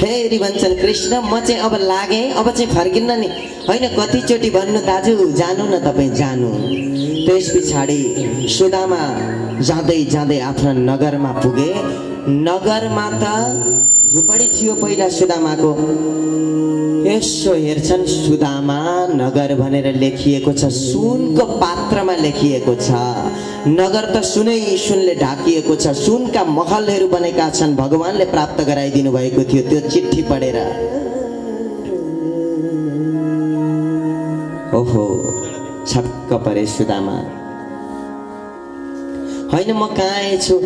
A: फेरि भन्छन्, कृष्ण म चाहिँ अब लागेँ, अब चाहिँ फर्किन्न नि। होइन, कतिचोटि भन्नु दाजु, जानु न तपाईँ, जानु। त्यस पछाडि सुदामा जाँदै जाँदै आफ्ना नगरमा पुगे। नगरमा त झुपडी थियो पहिला सुदामाको। यसो हेर्छन्, सुदामा नगर भनेर लेखिएको छ, सुनको पात्रमा लेखिएको छ। नगर त सुनै सुनले ढाकिएको छ, सुनका महलहरू बनेका छन्। भगवानले प्राप्त गराइदिनु भएको थियो त्यो चिठी पढेर। ओहो, छक्क परे सुदामा। होइन, म कहाँ आएछु?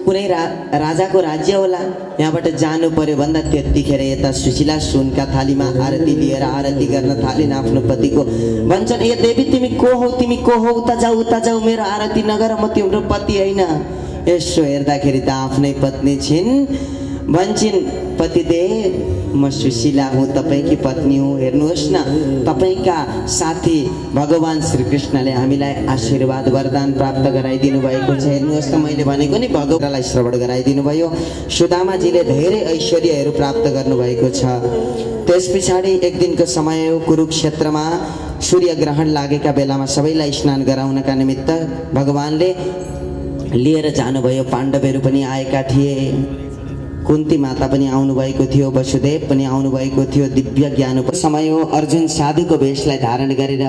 A: कुनै राजाको राज्य होला, यहाँबाट जानु पर्यो भन्दा त्यतिखेर यता सुशीला सुनका थालीमा आरती लिएर आरती गर्न थालिन् आफ्नो पतिको। भन्छन्, ए देवी तिमी को हौ? तिमी को हौ? उता जाऊ, मेरो आरती नगर, म तिम्रो पति होइन। यसो हेर्दाखेरि त आफ्नै पत्नी छिन्। भन्छन्, पतिदेव म सुशीला हुँ, तपाईँकी पत्नी हुँ। हेर्नुहोस् न, तपाईँका साथी भगवान श्रीकृष्णले हामीलाई आशीर्वाद वरदान प्राप्त गराइदिनु भएको छ। हेर्नुहोस् न, मैले भनेको नि, भगवानलाई श्रवण गराइदिनु भयो। सुदामाजीले धेरै ऐश्वर्यहरू प्राप्त गर्नुभएको छ। त्यस पछाडि एक दिनको समय हो, कुरुक्षेत्रमा सूर्य ग्रहण लागेका बेलामा सबैलाई स्नान गराउनका निमित्त भगवानले लिएर जानुभयो। पाण्डवहरू पनि आएका थिए। कुन्ती माता पनि आउनुभएको थियो, वसुदेव पनि आउनुभएको थियो। दिव्य ज्ञान समय हो। अर्जुन साधुको वेशलाई धारण गरेर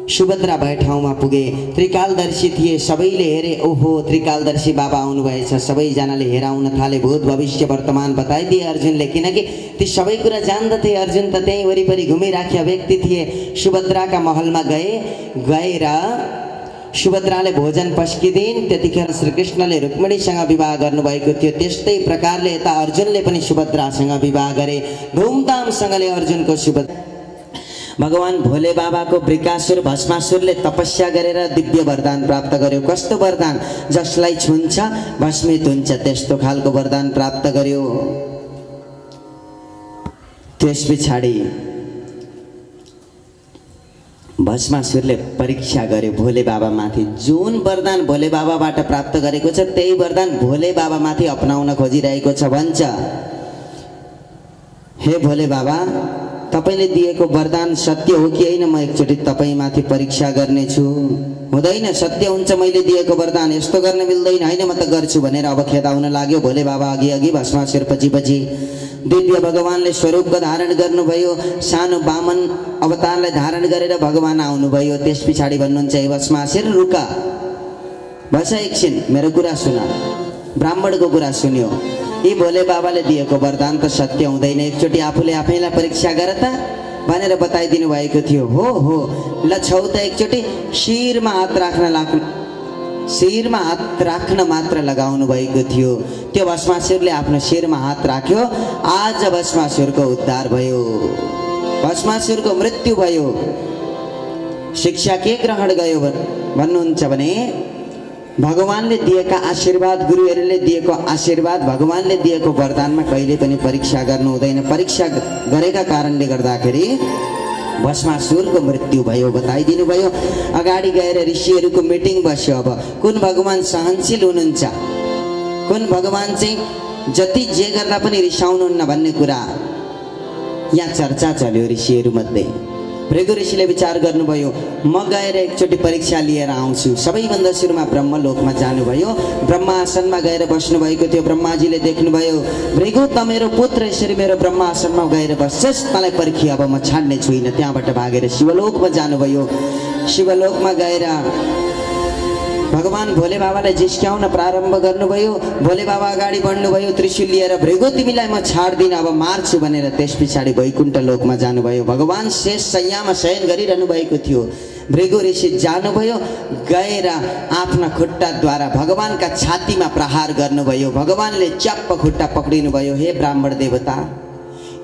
A: सुभद्रा भए ठाउँमा पुगे। त्रिकालदर्शी थिए, सबैले हेरे, ओहो त्रिकालदर्शी बाबा आउनुभएछ। सबैजनाले हेराउन थाले, भूत भविष्य वर्तमान बताइदिए अर्जुनले, किनकि ती सबै कुरा जान्दथे। अर्जुन त त्यहीँ वरिपरि घुमिराखेका व्यक्ति थिए। सुभद्राका महलमा गएर सुभद्राले भोजन पस्किदिन्। त्यतिखेर श्रीकृष्णले रुक्मिणीसँग विवाह गर्नुभएको थियो। त्यस्तै प्रकारले यता अर्जुनले पनि सुभद्रासँग विवाह गरे। धुमधामसँगले अर्जुनको सुभद्रा भगवान भोले बाबाको वृकासुर भस्मासुरले तपस्या गरेर दिव्य वरदान प्राप्त गर्यो। कस्तो वरदान? जसलाई छुन्छ भस्मित हुन्छ, त्यस्तो खालको वरदान प्राप्त गर्यो। त्यस पछाडि भस्मासुरले परीक्षा गर्यो भोले बाबामाथि। जुन वरदान भोले बाबाबाट प्राप्त गरेको छ त्यही वरदान भोले बाबामाथि अपनाउन खोजिरहेको छ। भन्छ, हे भोले बाबा, तपाईले दिएको वरदान सत्य हो कि होइन? म एकचोटि तपाईमाथि परीक्षा गर्नेछु। हुँदैन, सत्य हुन्छ मैले दिएको वरदान, यस्तो गर्न मिल्दैन। होइन, म त गर्छु भनेर अब खेदाउन लाग्यो भोले बाबा। अघि भस्मासुर पछि दिव्य भगवानले स्वरूपको धारण गर्नुभयो। सानो वामन अवतारलाई धारण गरेर भगवान आउनुभयो। त्यस पछाडि भन्नुहुन्छ, हे भस्मासुर रुक, बस एकछिन, मेरो कुरा सुन। ब्राह्मणको कुरा सुन्यो। यी भोले बाबाले दिएको वरदान त सत्य हुँदैन, एकचोटि आफूले आफैलाई परीक्षा गर त भनेर बताइदिनु भएको थियो। हो ल छौ त एकचोटि शिरमा हात राख्न मात्र लगाउनु भएको थियो। त्यो भस्मासुरले आफ्नो शिरमा हात राख्यो। आज भस्मासुरको उद्धार भयो, भस्मासुरको मृत्यु भयो। शिक्षा के ग्रहण गयो भन्नुहुन्छ भने भगवानले दिएका आशीर्वाद, गुरुहरूले दिएको आशीर्वाद, भगवानले दिएको वरदानमा कहिले पनि परीक्षा गर्नु हुँदैन। परीक्षा गरेका कारणले गर्दाखेरि भस्मासुरको मृत्यु भयो, बताइदिनु भयो। अगाडि गएर ऋषिहरूको मिटिङ बस्यो। अब कुन भगवान सहनशील हुनुहुन्छ, कुन भगवान चाहिँ जति जे गर्दा पनि रिसाउनुहुन्न भन्ने कुरा यहाँ चर्चा चल्यो ऋषिहरू मध्ये। भृगु ऋषिले विचार गर्नुभयो, म गएर एकचोटि परीक्षा लिएर आउँछु। सबैभन्दा सुरुमा ब्रह्मलोकमा जानुभयो। ब्रह्मासनमा गएर बस्नुभएको थियो। ब्रह्माजीले देख्नुभयो, भृगु त मेरो पुत्र यसरी मेरो ब्रह्मासनमा गएर बस्छस्, तँलाई पर्खी अब म छाड्ने छुइनँ। त्यहाँबाट भागेर शिवलोकमा जानुभयो। शिवलोकमा गएर भगवान भोले बाबालाई जिस्क्याउन प्रारम्भ गर्नुभयो। भोले बाबा अगाडि बढ्नुभयो त्रिशूल लिएर, भृगु तिमीलाई म छाड्दिनँ, अब मार्छु भनेर। त्यस पछाडि वैकुण्ठ लोकमा जानुभयो। भगवान शेष शय्यामा शयन गरिरहनु भएको थियो। भृगु ऋषि जानुभयो, गएर आफ्ना खुट्टाद्वारा भगवानका छातीमा प्रहार गर्नुभयो। भगवानले च्याप्प खुट्टा पक्रिनुभयो। हे ब्राह्मण देवता,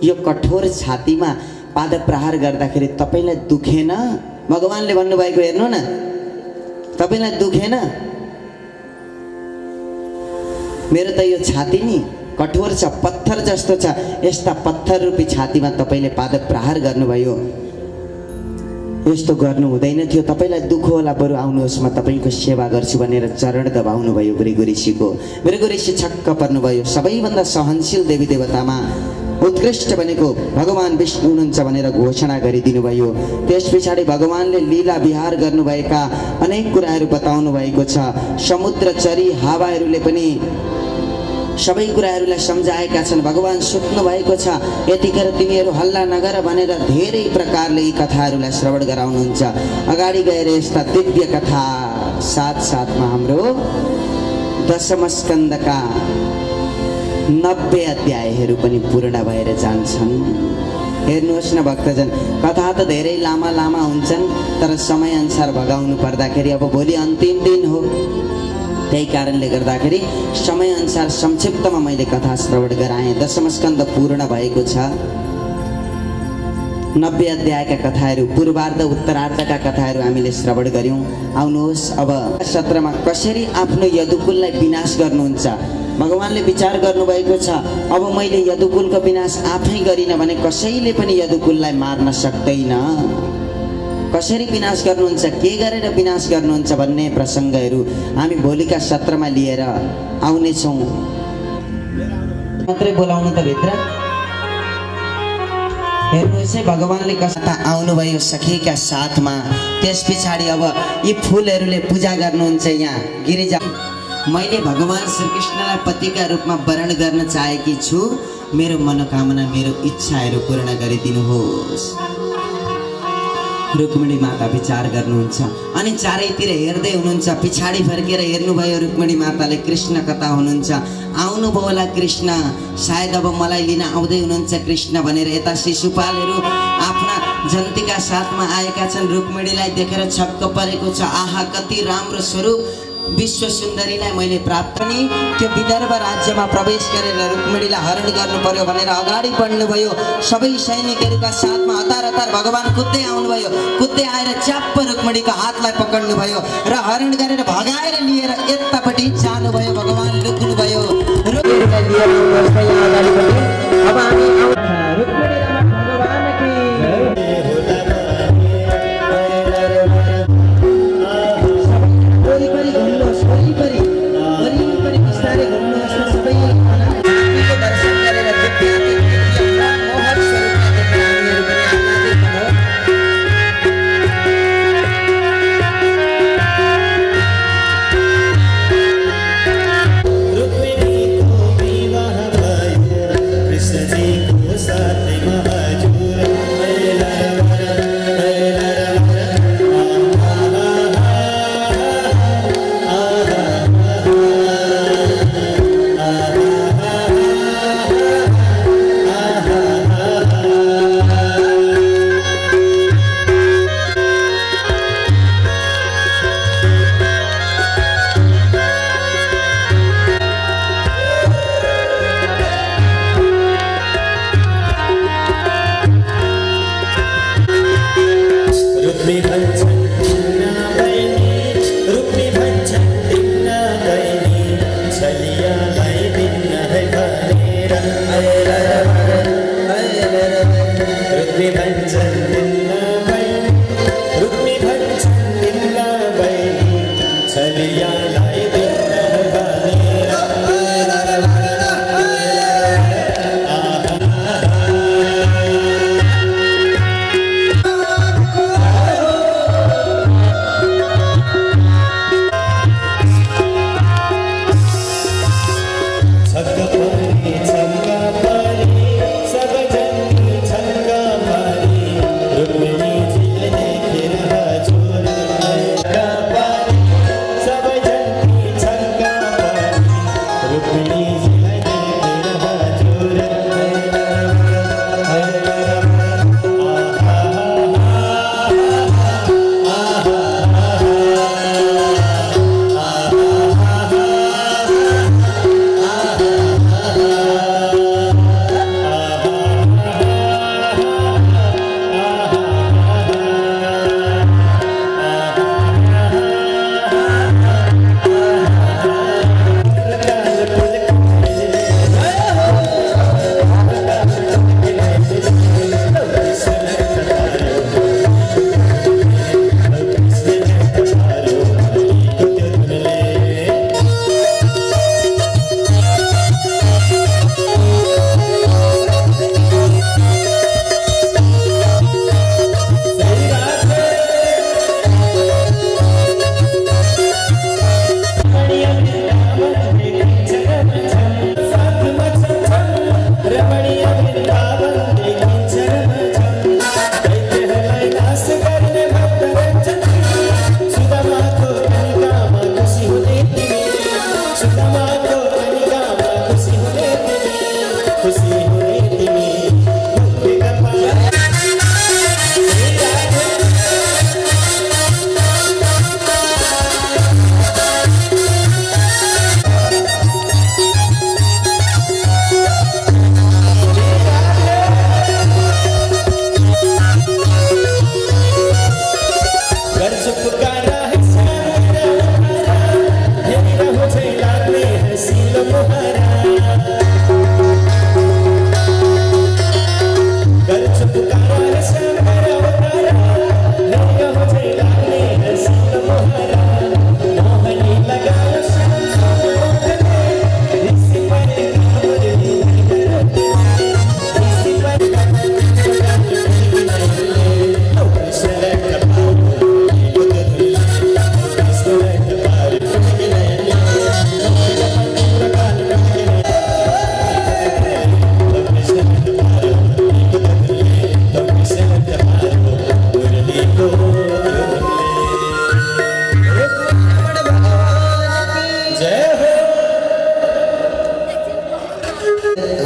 A: यो कठोर छातीमा पाद प्रहार गर्दाखेरि तपाईलाई दुखेन? भगवानले भन्नुभएको हेर्नु न, तपाईलाई दुखेन? मेरो त यो छाती नि कठोर छ, पत्थर जस्तो छ। यस्ता पत्थर रूपी छातीमा तपाईले पाद प्रहार गर्नुभयो। यस्तो गर्नु हुँदैन थियो, तपाईलाई दुख होला, बरु आउनुहोस् म तपाईको सेवा गर्छु भनेर चरण दबाउनु भयो भृगु ऋषिको। भृगु ऋषि छक्क पर्नुभयो। सबैभन्दा सहनशील देवी देवतामा उत्कृष्ट भनेको भगवान विष्णु हुनुहुन्छ भनेर घोषणा गरिदिनु भयो। त्यस पछाडि भगवानले लीला विहार गर्नुभएका अनेक कुराहरू बताउनु भएको छ। समुद्र चरी हावाहरूले पनि सबै कुराहरूलाई सम्झाएका छन्। भगवान सुत्नु भएको छ, यतिखेर तिमीहरू हल्ला नगर भनेर धेरै प्रकारले यी कथाहरूलाई श्रवण गराउनुहुन्छ। अगाडि गएर यस्ता दिव्य कथा साथसाथमा हाम्रो दशम स्कन्धका 90 अध्यायहरू पनि पूर्ण भएर जान्छन्। हेर्नुहोस् न भक्तजन, कथा त धेरै लामा लामा हुन्छन्, तर समयअनुसार भगाउनु पर्दाखेरि अब भोलि अन्तिम दिन हो। त्यही कारणले गर्दाखेरि समयअनुसार संक्षिप्तमा मैले कथा श्रवण गराएँ। दशम स्कन्ध पूर्ण भएको छ। 90 अध्यायका कथाहरू, पूर्वार्ध उत्तरार्धका कथाहरू हामीले श्रवण गर्यौँ। आउनुहोस् अब 17मा कसरी आफ्नो यदुकुललाई विनाश गर्नुहुन्छ भगवानले विचार गर्नुभएको छ। अब मैले यदुकुलको विनाश आफै गरिनँ भने कसैले पनि यदुकुललाई मार्न सक्दैन। कसरी विनाश गर्नुहुन्छ, के गरेर विनाश गर्नुहुन्छ भन्ने प्रसङ्गहरू हामी भोलिका सत्रमा लिएर आउनेछौँ। मात्रै बोलाउनु त भित्र। हेर्नुहोस् है, भगवानले कस्ता आउनुभयो सखीका साथमा। त्यस पछाडि अब यी फुलहरूले पूजा गर्नुहुन्छ। यहाँ गिरिजा मैले भगवान श्रीकृष्णलाई पतिका रूपमा वरण गर्न चाहेकी छु। मेरो मनोकामना मेरो इच्छाहरू पूर्ण गरिदिनुहोस्। रुक्मिणी माता विचार गर्नुहुन्छ अनि चारैतिर हेर्दै हुनुहुन्छ। पछाडि फर्केर हेर्नुभयो रुक्मिणी माताले, कृष्ण कता हुनुहुन्छ? आउनुभयो होला कृष्ण, सायद अब मलाई लिन आउँदै हुनुहुन्छ कृष्ण भनेर यता शिशुपालहरू आफ्ना जन्तीका साथमा आएका छन्। रुक्मिणीलाई देखेर छक्क परेको छ। आहा, कति राम्रो स्वरूप, विश्व सुन्दरीलाई मैले प्राप्त पनि। त्यो विदर्भ राज्यमा प्रवेश गरेर रुक्मिणीलाई हरण गर्नु पर्यो भनेर अगाडि बढ्नुभयो। सबै सैनिकहरूका साथमा हतार हतार भगवान कुद्दै आउनुभयो। कुद्दै आएर च्याप्प रुक्मिणीको हातलाई पकड्नुभयो र हरण गरेर भगाएर लिएर यतापट्टि जानुभयो। भगवान लुक्नुभयो। रुक्मिणीलाई लिएर आउनुहोस् यहाँ अगाडिपट्टि। अब हामी रुक्मिणी भगवानकी
B: रुक्मिणी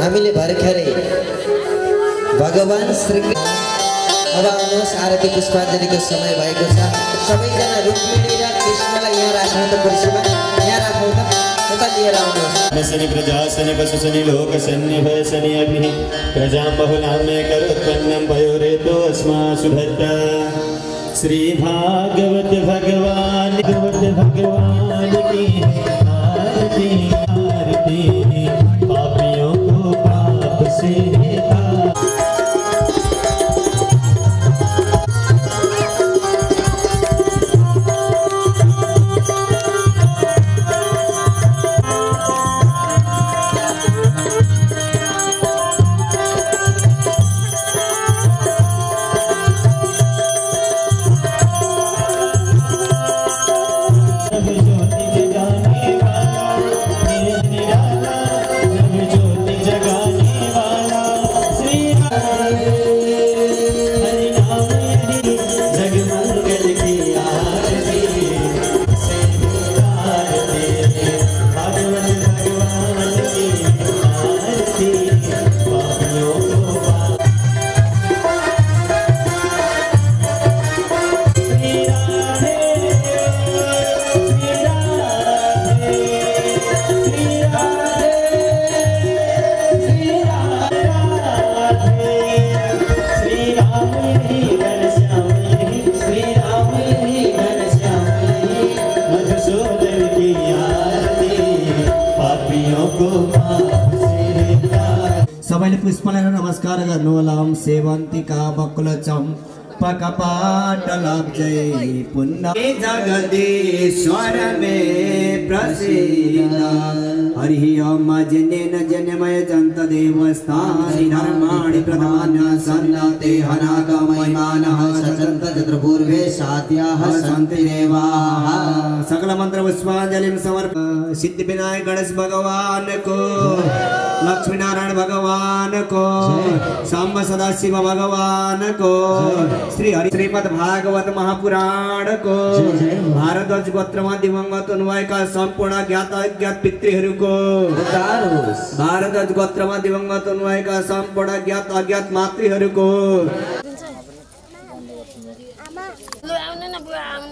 A: हामीले भर्खरै भगवान श्री अब आउनुहोस् आरती पुष्पाञ्जलीको समय भएको छ। सबैजना रुक्मिणी र कृष्णलाई यहाँ राख्नु त कुर्सीमा, यहाँ राखौँ त, यता लिएर आउनुहोस्।
B: शनि प्रजाशनि पशुशनि लोकशनि भयशनि अभिः प्रजां बहुलां मे करोत्पन्नं भयो रेतो अस्मासु भद्रा। श्री भागवत भगवान की आरती आरती पापियों को पाप से सबैले पुष्पलाई नमस्कार गर्नुहोला। ओम सेवन्तिका बकुल चम्पकपाटलब्जै पुण्य जगदीश्वर मे प्रसीद। हरिः ओम जनेन जन्मय जन्त देवस्थानि धर्माणि प्रधान्य सन्नते हनागमयमानः सचन्त तत्र पूर्वे साध्याः सन्ति देवाः। सकल मंत्र पुष्पांजलिं समर्प। सिद्धि विनायक गणेश भगवान को, लक्ष्मी नारायण भगवान को, सांब सदाशिव भगवान को, श्री हरि श्रीमद भागवत महापुराण को, भारद्वाज गोत्रमा दिवंगत हुनुभएका सम्पूर्ण ज्ञात अज्ञात पितृहरूको, भारद्वाज गोत्रमा दिवंगत हुनुभएका सम्पूर्ण ज्ञात अज्ञात मातृहरूको,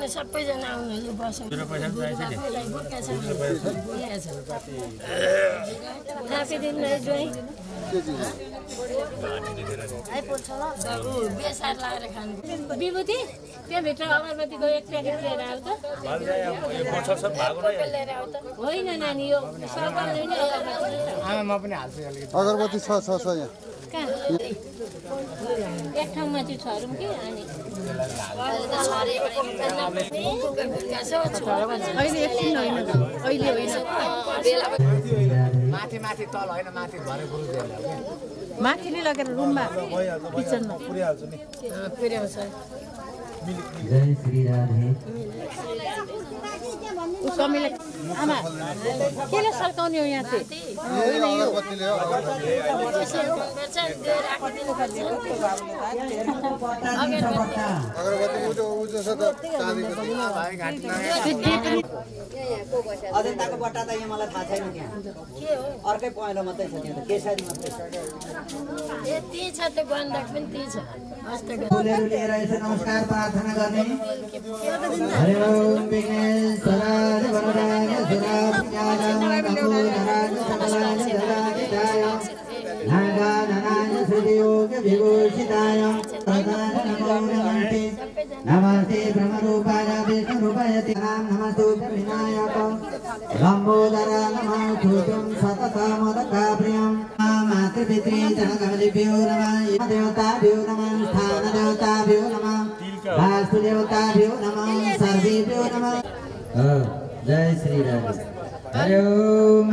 C: सबैजना आउनु बस्नु विभूति त्यहाँभित्र अगरबत्तीको एक प्याकेट लिएर आऊ त। होइन नानी यो आमा पनि हाल्छु अगरबत्ती छ यहाँ एक ठाउँमा चाहिँ छरौँ कि अनि अहिले एकछिन होइन, अहिले होइन, माथि माथि तल होइन, माथि घरै माथि नै लगेर रुममा किचनमा पुर्याउँछ नि पुर्याउँछ। जय श्री राधे। उसमीले आमा केले सल्काउने हो यहाँ चाहिँ?
A: अजन्ताको बट्टा त यहाँ मलाई थाहा छैन, त्यहाँ
C: के हो
A: अर्कै पहेँलो मात्रै छ, त्यहाँ त केसरी मात्रै छ।
C: यति छ त गन्धक पनि त्यही छ।
A: फुलहरू लिएर यसो नमस्कार प्रार्थना गर्ने। हरि ओम विघ्नेश्वराय वरदाय सुराभुजाय नमोदराय सकलाय जगदाय नागाननाय श्रीयोग विभूषिताय प्रदाय नमो नमस्ते नमस्ते ब्रह्मरूपाय विष्णुरूपाय नमस्ते विनायक लम्बोदर नमस्तुभ्यं सततमोदकाप्रियं मातृपितृ जनकमलिभ्यो नमः देवताभ्यो नमः स्थानदेवताभ्यो नमः वास्तुदेवताभ्यो नमः सर्वेभ्यो नमः। जय श्री राम। हरि ओम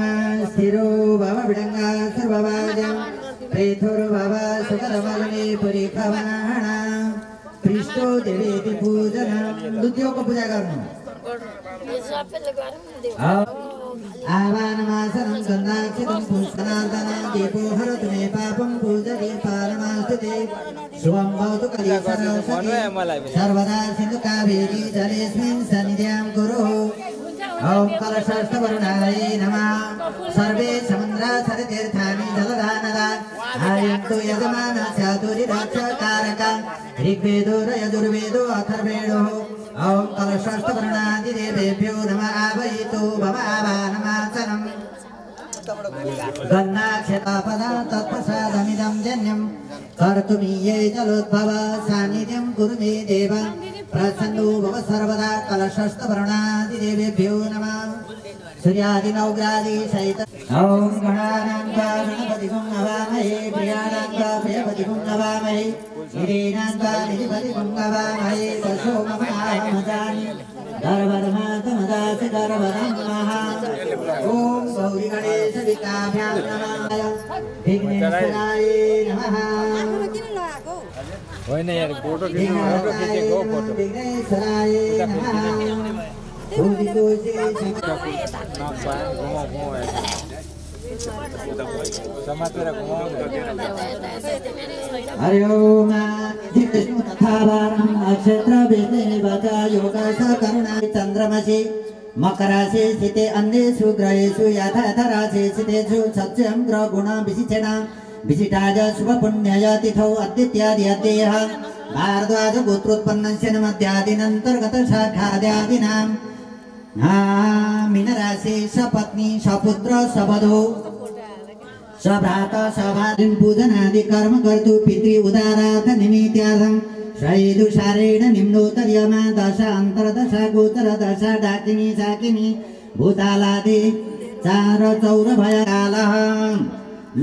A: स्थिरो भव विडंगा सर्वभाजं प्रेथुर् भव सुखदमलने परिखवनाहना पृष्ठो देवी पूजनं। दुत्योको पूजा गर्नु। आवानमासनं गन्धाक्षितं पुष्पनादनं दीपो हरतु मे पापं पूजति पारमास्तु ते शुभं भवतु कलिसरौ सर्वदा सिन्धुकावेरी जलेऽस्मिन् सन्निध्यां कुरु।
D: ओम कलशस्थवरुणाय नमः सर्वे समुद्रासरतीर्थानि जलदानदा आयन्तु यजमानस्य दुरिरक्षकारका ऋग्वेदो यजुर्वेदो अथर्वेणो ओम कलशस्थवरुणादिदेवेभ्यो नमः आवयितु भवावानमाचनम् गन्नाक्षतापदा तत्प्रसादमिदं जन्यं कर्तुमीये जलोद्भव सान्निध्यं कुरु मे देव प्रसन्नो भव सर्वदा कलशस्थवरुणादिदेवेभ्यो नमः सूर्यादिनौग्रादि सहित ओम गणानां गणपतिं नवामहे प्रियाणां प्रियपतिं नवामहे निरीनां निधिपतिं नवामहे दशो महामजानि गर्वधमातमदासि गर्वधं महा ओम गौरी गणेश विकाभ्यां नमः विघ्नेश्वराय नमः
E: होइन यार फोटो खिचेको फोटो
D: विघ्नेश्वराय नमः हरि ओम विष्णु तथा वारणं नक्षत्र विष्णुवचा योगस करुणा चंद्रमसि मकर राशि स्थिते अन्येषु ग्रहेषु यथा राशि स्थितेषु सत्यं ग्रह गुण विशिष्टेन विशिष्टाय शुभ पुण्यय तिथौ अद्वितीयादि अद्ययः भारद्वाज गोत्रोत्पन्नस्य नमद्यादिनन्तर्गत शाखाद्यादीनां मीनराशि सपत्नी सपुत्र सवधौ सभ्राता सभादिं पूजनादि कर्म कर्तु पितृ उदारार्थ निमित्तार्थं शैदुषारेण निम्नोत्तर्यमा दश अन्तर्दश गोचरदश डाकिनी शाकिनी भूतालादि चार चौर भयकालः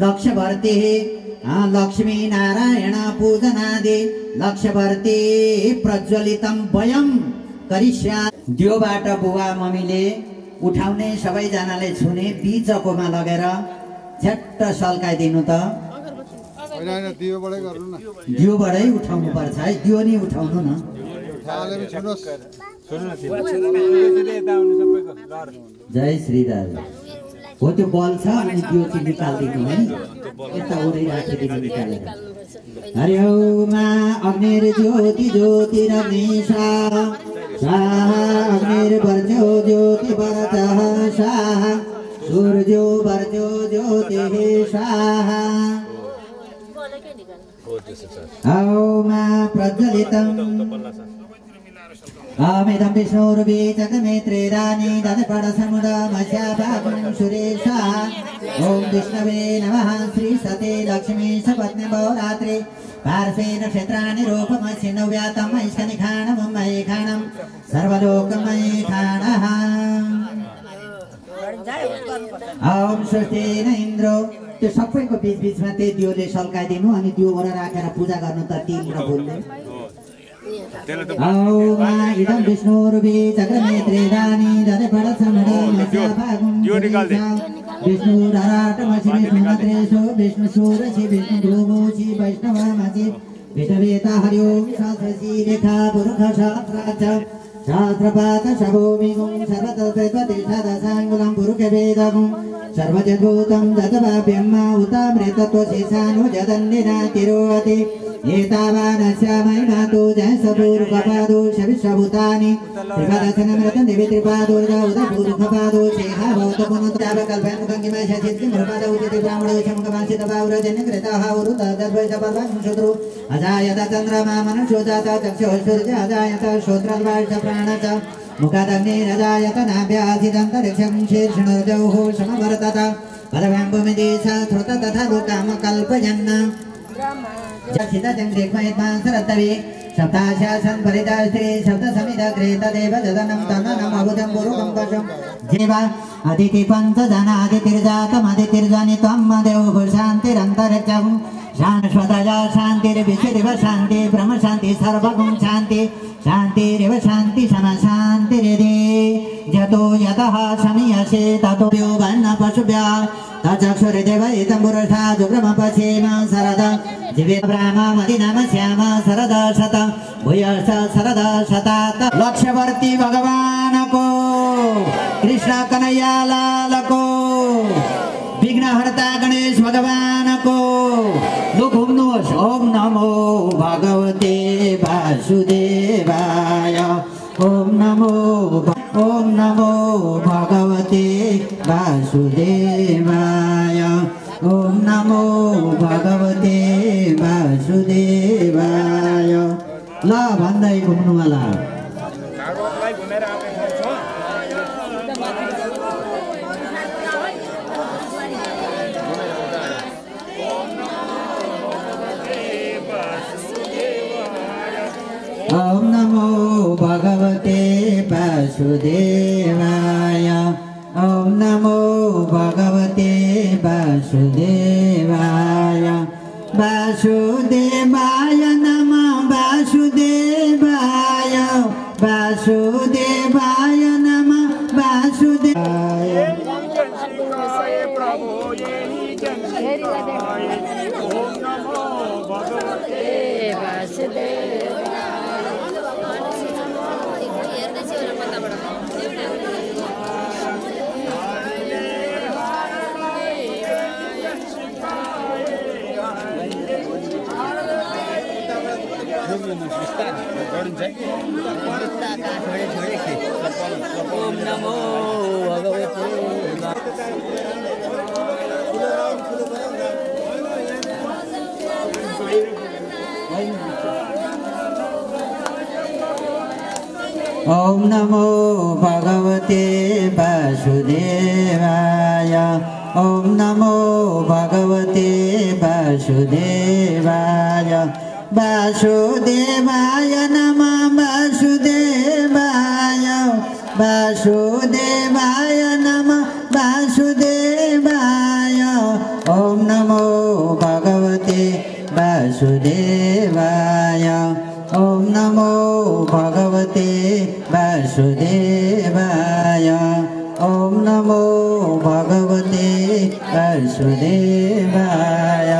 D: लक्ष्यवर्ति लक्ष्मी नारायण पूजनादि लक्ष्यवर्ति प्रज्वलितं वयं करिष्या दियोबाट बुवा मम्मीले उठाउने सबैजनाले छुने बीचकोमा लगेर झट्ट सल्काइदिनु त दियोबाटै उठाउनु पर्छ है दियो नि उठाउनु न जय श्री राम हो त्यो बल छ अनि दियो चाहिँ निकाल्दिनु है यता उडै राखिदिनु निकालेर हरि ओम अग्निर्ज्योति ज्योतिरग्नि स्वाहा अग्निर्वर्ज्यो ज्योतिवर्चः स्वाहा सूर्यो वर्ज्यो ज्योतिः स्वाहा ओम प्रज्वलितम् आमेदं विष्णुर्वीचकमेत्रेदानि ददपडसमुदमस्याभागं सुरेशा ॐ विष्णवे नमः श्री सते लक्ष्मी सपत्नीभवरात्रे पार्श्वे नक्षत्राणि रूपमस्य नव्यातं मैष्कनिखाणं मयिखाणं सर्वलोकमयि खाणः ॐ स्वस्तेन इन्द्रो त्यो सबैको बीचमा त्यही दियोले सल्काइदिनु अनि दियो वर राखेर पूजा गर्नु त तिल र फुलले औ इदं विष्णुर्वीचक्रनेत्रेदानि ददपडसमुदमस्याभागं विष्णुराटमसि विष्णुमत्रेषु विष्णुशूरसि विष्णुध्रुवोसि वैष्णवमसि विष्णवेता हरि ओं सहस्रसि रेखा पुरुषशास्त्राच शास्त्रपात शभूमिगुं सर्वतत्प्रतिष्ठादशाङ्गुलं पुरुषवेदगुं सर्वजद्भूतं दशभाव्यम् उतामृतत्वशेषानु जदन्निनातिरोहति एतावानस्य महिमातो जयसपूर्वपादो शविश्वभूतानि त्रिपदशनमृतं दिवि त्रिपादो उदपूर्वपादो शेहा भवतपुनोत्तापकल्पयन्मुखङ्गिमशचित्किमृपादौ चिति ब्राह्मणो शमुखवांसितपावरजन्यकृतः उरुतद्वैतपर्वंशुद्रु अजायत चन्द्रमा मनुष्यो जातः चक्षुः सूर्य अजायत श्रोत्रद्वार्ष प्राणच मुखादग्निरजायत नाभ्यासिदन्तरिक्षं शीर्षणोर्जौः समवर्तत पदव्याम्बुमिदेश श्रुत तथा लोकामकल्पयन् जक्षितचन्द्रिक्मयद्मांसरत्तवे सप्ताशासन् परिदास्त्रे शब्दसमिदग्रेतदेव जदनं तन्नम् अबुधं पुरुकं पशुं जीव अदिति पञ्चजनादितिर्जातमदितिर्जनि त्वं देवः शान्तिरन्तरिक्षं शाश्वतया शान्तिर्विश्वदिव शान्ति ब्रह्म शान्ति सर्वगुं शान्ति शान्तिरेव शान्ति समशान्तिरिति यतो यतः शमीयसे ततो वन्न पशुभ्यः तचक्षुरिदेव इदं पुरुषा जुब्रह्मपश्येम शरद जीवे ब्राह्ममदिनाम श्याम शरद शत भूयश्च शरद शतात लक्ष्यवर्ती भगवान को कृष्ण कन्हैया लाल को विघ्नहर्ता गणेश भगवान को लो घुम्नुहोस् ओम नमो भगवते वासुदेवाय ओम नमो ओम नमो भगवते वासुदेवाय ओम नमो भगवते वासुदेवाय ल भन्दै घुम्नु होला ओम नमो भगवते वासुदेवाय ओम नमो भगवते वासुदेवाय वासुदेवाय नमः वासुदेवाय वासुदेवाय नमः वासुदेवाय
F: ओम नमो भगवते
D: ओम नमो भगवते वासुदेवाय ओम नमो भगवते वासुदेवाय वासुदेवाय नमः वासुदेवाय वासुदेवाय नमः वासुदेवाय ओम नमो भगवते वासुदेवाय ओम नमो भगवते वासुदेवाय ओम नमो भगवते वासुदेवाय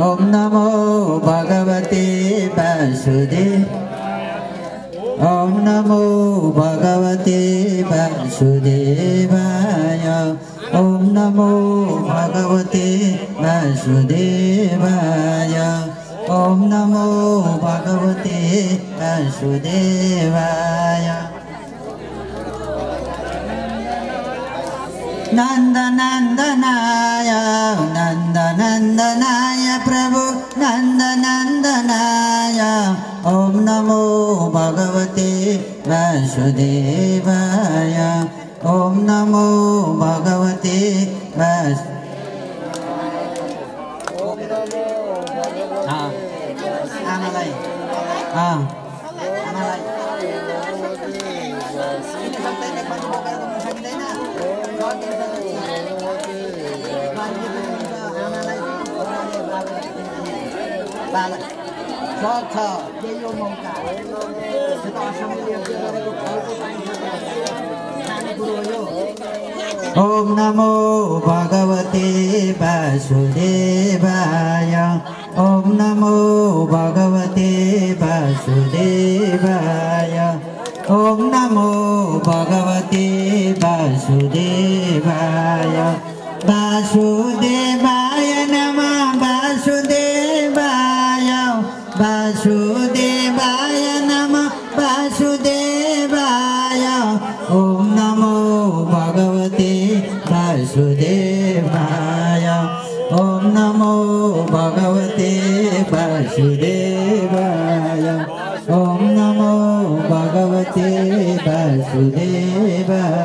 D: ओम नमो भगवते वासुदेव ओम नमो भगवते वासुदेवाय ओम नमो भगवते वासुदेवाय ओम नमो भगवते वासुदेवाय नंदनंदनाय नंदनंदनाय प्रभु नंदनंदनाय ओम नमो भगवते वासुदेवाय ओम नमो भगवते आमालाई आमालाई सक्छ यही हो मौका ओम नमो भगवते वासुदेवाय ओम नमो भगवते वासुदेवाय ओम नमो भगवते वासुदेवाय वासुदेवाय नमः वासुदेवाय वासुदेवाय नमः वासुदेवाय ओम नमो भगवते वासुदेवाय ओम नमो भगवते वासुदेवाय ओम नमो भगवते वासुदेवाय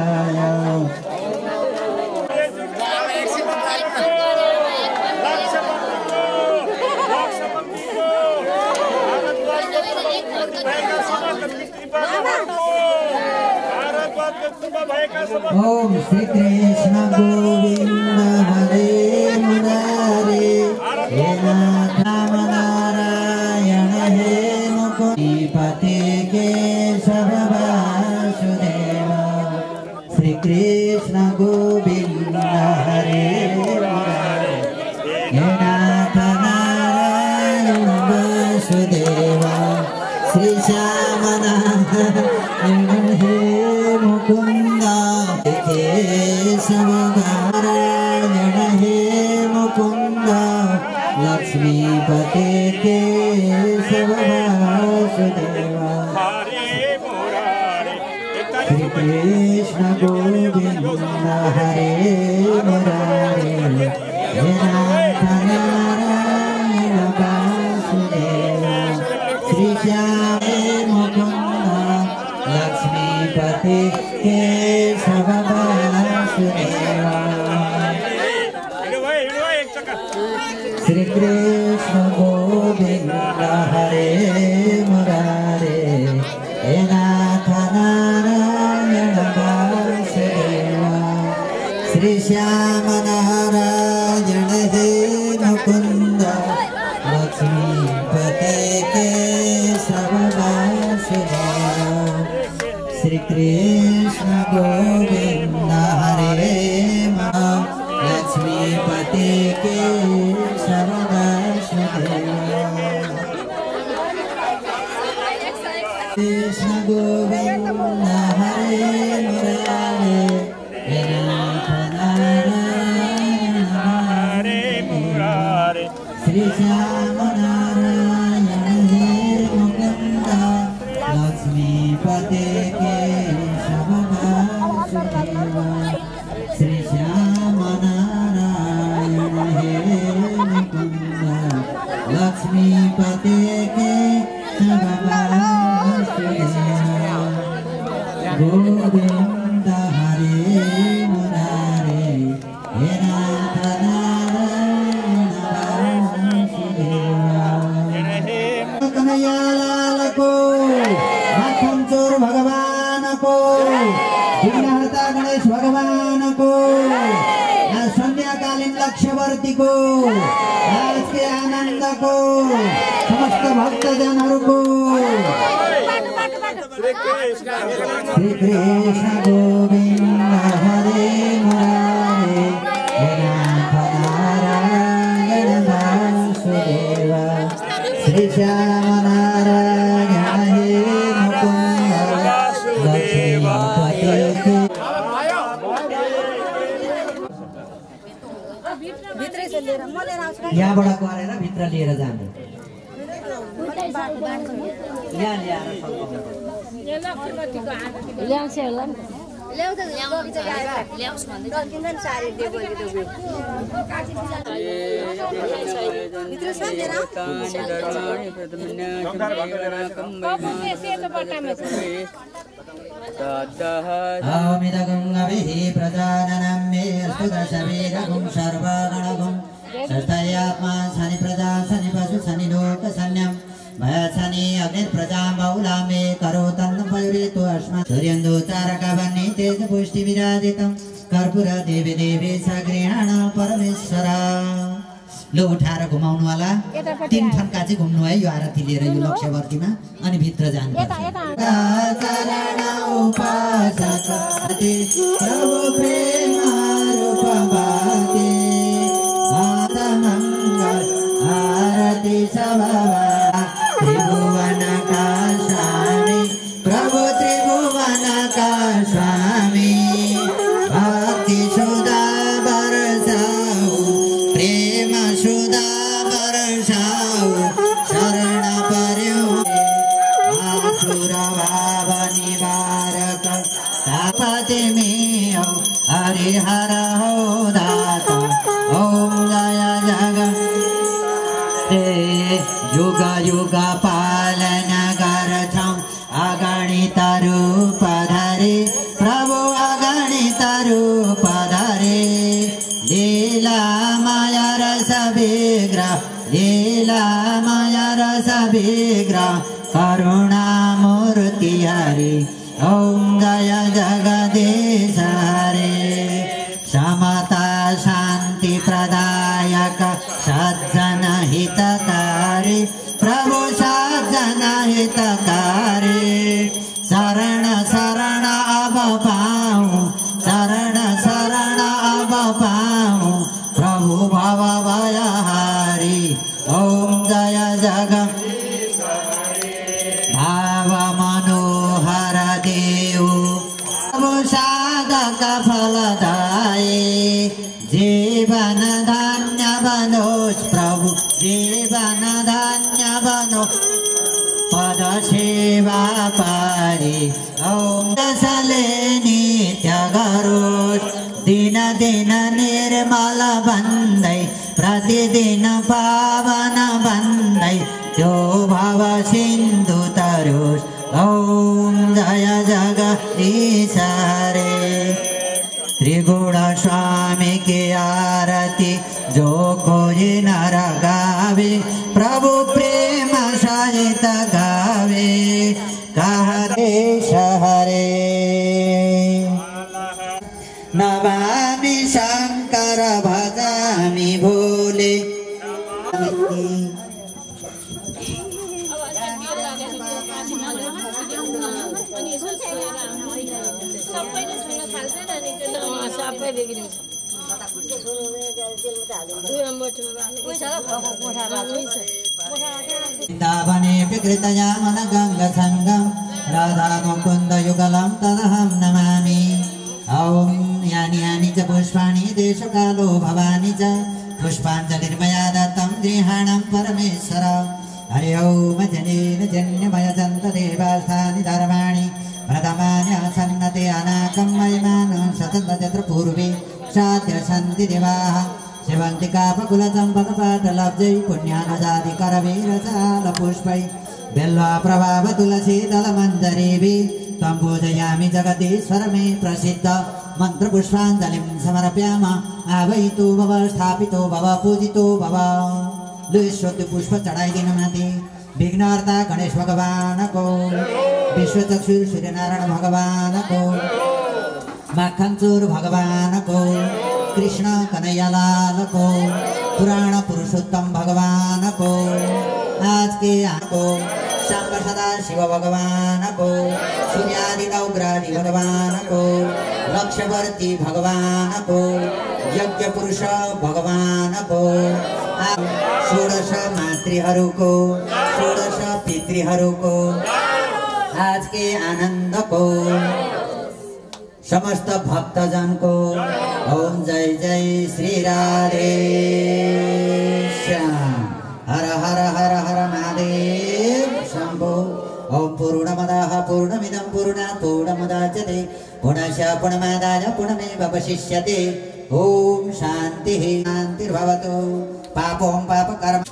D: ओम श्री कृष्ण गोविंद हरे मुरारे हे नाथ नारायण हे मुकुंदपते केशव वासुदेव श्री कृष्ण गोविंद हरे मुरारे श्याम नारायण हे मुकुंद केशव नारायण हे मुकुंद लक्ष्मीपते केशव वासुदेवा श्री कृष्ण गोविंद हरे मुरारे हे नाथ नारायण वासुदेवा श्री श्याम मुकुंद लक्ष्मीपते केशव वासुदेवा श्री कृष्ण गोविंद हरे मुरारे हे नाथ नारायण वासुदेवा श्री श्याम नारायण हे मुकुंद लक्ष्मीपते केशव वासुदेवा श्री कृष्ण गोविंद हरे लक्ष्मीपते केशव वासुदेवा कृष्ण गोविंद हरे मुरारे हे नाथ नारायण मुरारे श्री श्याम नारायण हे मुकुंद लक्ष्मीपते केशव वासुदेवा श्री श्याम नारायण हे मुकुंद लक्ष्मीपते केशव वासुदेवा गोविंद हरे मुरारे हे नाथ नारायण वासुदेवा कन्हैया लाल को माखन चोर भगवान को विघ्नहर्ता गणेश भगवान को संध्याकालीन लक्ष्यवर्ती को आज के आनंद को समस्त भक्तजनों को श्री कृष्ण गोविंद हरे मुरारे हे नाथ नारायण वासुदेवा श्री श्याम नारायण हे मुकुंद लक्ष्मीपते यहाँबाट गरेर भित्र लिएर जाने यहाँ ल्याएर
C: ल्याउँछ होला नि
D: प्रजाननं मे अस्तु दशवीरगुं सर्वगणगुं षष्ठयात्मा शनि प्रजा शनि पशु शनि लोक शन्यं भय शनि अग्नि प्रजा बहुला मे करो तन्न पयुरेतु अस्मा सूर्यन्दो तारकावन्नी तेज पुष्टि विराजितं कर्पूर देवी देवी सगृहाण परमेश्वरा लो उठाएर घुमाउनु होला तीन ठन्का चाहिँ घुम्नु है यो आरती लिएर यो लक्ष्यवर्तीमा अनि भित्र जानु चरण उपासक प्रभु प्रेम रूप बाते मंगल आरती सभा त्रिभुवन का स्वामी प्रभु त्रिभुवन का स्वामी भक्ति सुधा बरसाऊ प्रेम सुधा बरसाऊ शरण पर्यो आसुर भाव निवारक तापति में हरिहर हो दाता ओम जय जगत युग युग पालन करछौं अगणित रूप धरे प्रभु अगणित रूप धरे लीला माया रस विग्रह लीला माया रस विग्रह करुणा मूर्ति हरि ओम जय जगदीश हरे समता शांति प्रदायक सज्जन हितकारी प्रभु सज्जन हितकारी शरण शरण अब पाऊं शरण शरण अब पाऊं प्रभु भव भयहारी ओम जय जगदीश भाव सेवा पारी ओम दशले नित्य गरोस् दिन दिन निर्मल भन्दै प्रतिदिन पावन भन्दै त्यो भव सिन्धु तरोस् ओम जय जगदीश हरे त्रिगुण स्वामी की आरती जो कोई नर गावे प्रभु प्रेम सहित गावे कहते हरे नमामि शंकर भजामि भोले वृन्दावने विकृतया मन गंगा संगम राधा मुकुंद युगलं तदहं नमामि ओम यानि यानि च पुष्पाणि देशकालो भवानि च पुष्पाञ्जलिर्मया दत्तं गृहाणं परमेश्वर हरि ओम जनेन जन्यमय जन्तदेवास्थानि धर्माणि प्रथमानि सन्नते अनाकं मयमानं शतचत्र पूर्वे साध्य सन्ति देवाः शिवन्तिकापकुलचम्पकपाटलब्जै पुण्यानुजादिकरवीरचालपुष्पै बेल्वा प्रभाव तुलसी दलमञ्जरीभिः त्वं पूजयामि जगदीश्वर मे प्रसिद्ध मन्त्रपुष्पाञ्जलिं समर्पयाम आवयितो भव स्थापितो भव पूजितो भव लुष्वति पुष्प चढाइदिन माथि विघ्नहर्ता गणेश भगवान को विश्वचक्षु सूर्यनारायण भगवान को माखनचोर भगवान को कृष्ण कन्हैयालाल को पुराण पुरुषोत्तम भगवान को आज के को सांब सदा शिव भगवान को सूर्यादि नवग्रहादि भगवान को लक्ष्यवर्ती भगवान को यज्ञ पुरुष भगवान को षोडश मातृहरू को षोडश पितृहरू को आज के आनंद को समस्त भक्तजन को ओम जय जय श्री राधे श्याम हर हर हर हर महादेव शंभो ओम पूर्णमदः पूर्णमिदं पूर्णात् पूर्णमुदच्यते पूर्णस्य पूर्णमादाय पूर्णमेवावशिष्यते ओम शान्तिः शान्तिर्भवतु पापों पापकर्म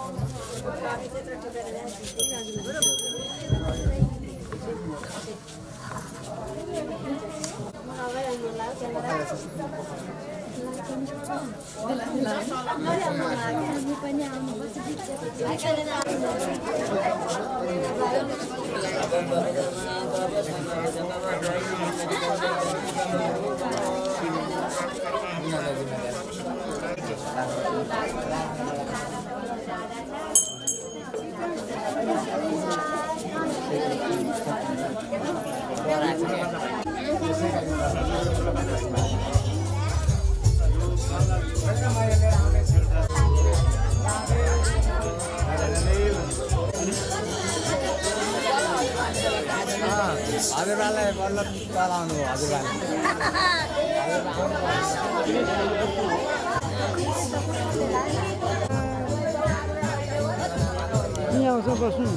E: हजुरबालाई बल्ल चलाउनु हो हजुरबाले यहाँ आउँछ बस्नु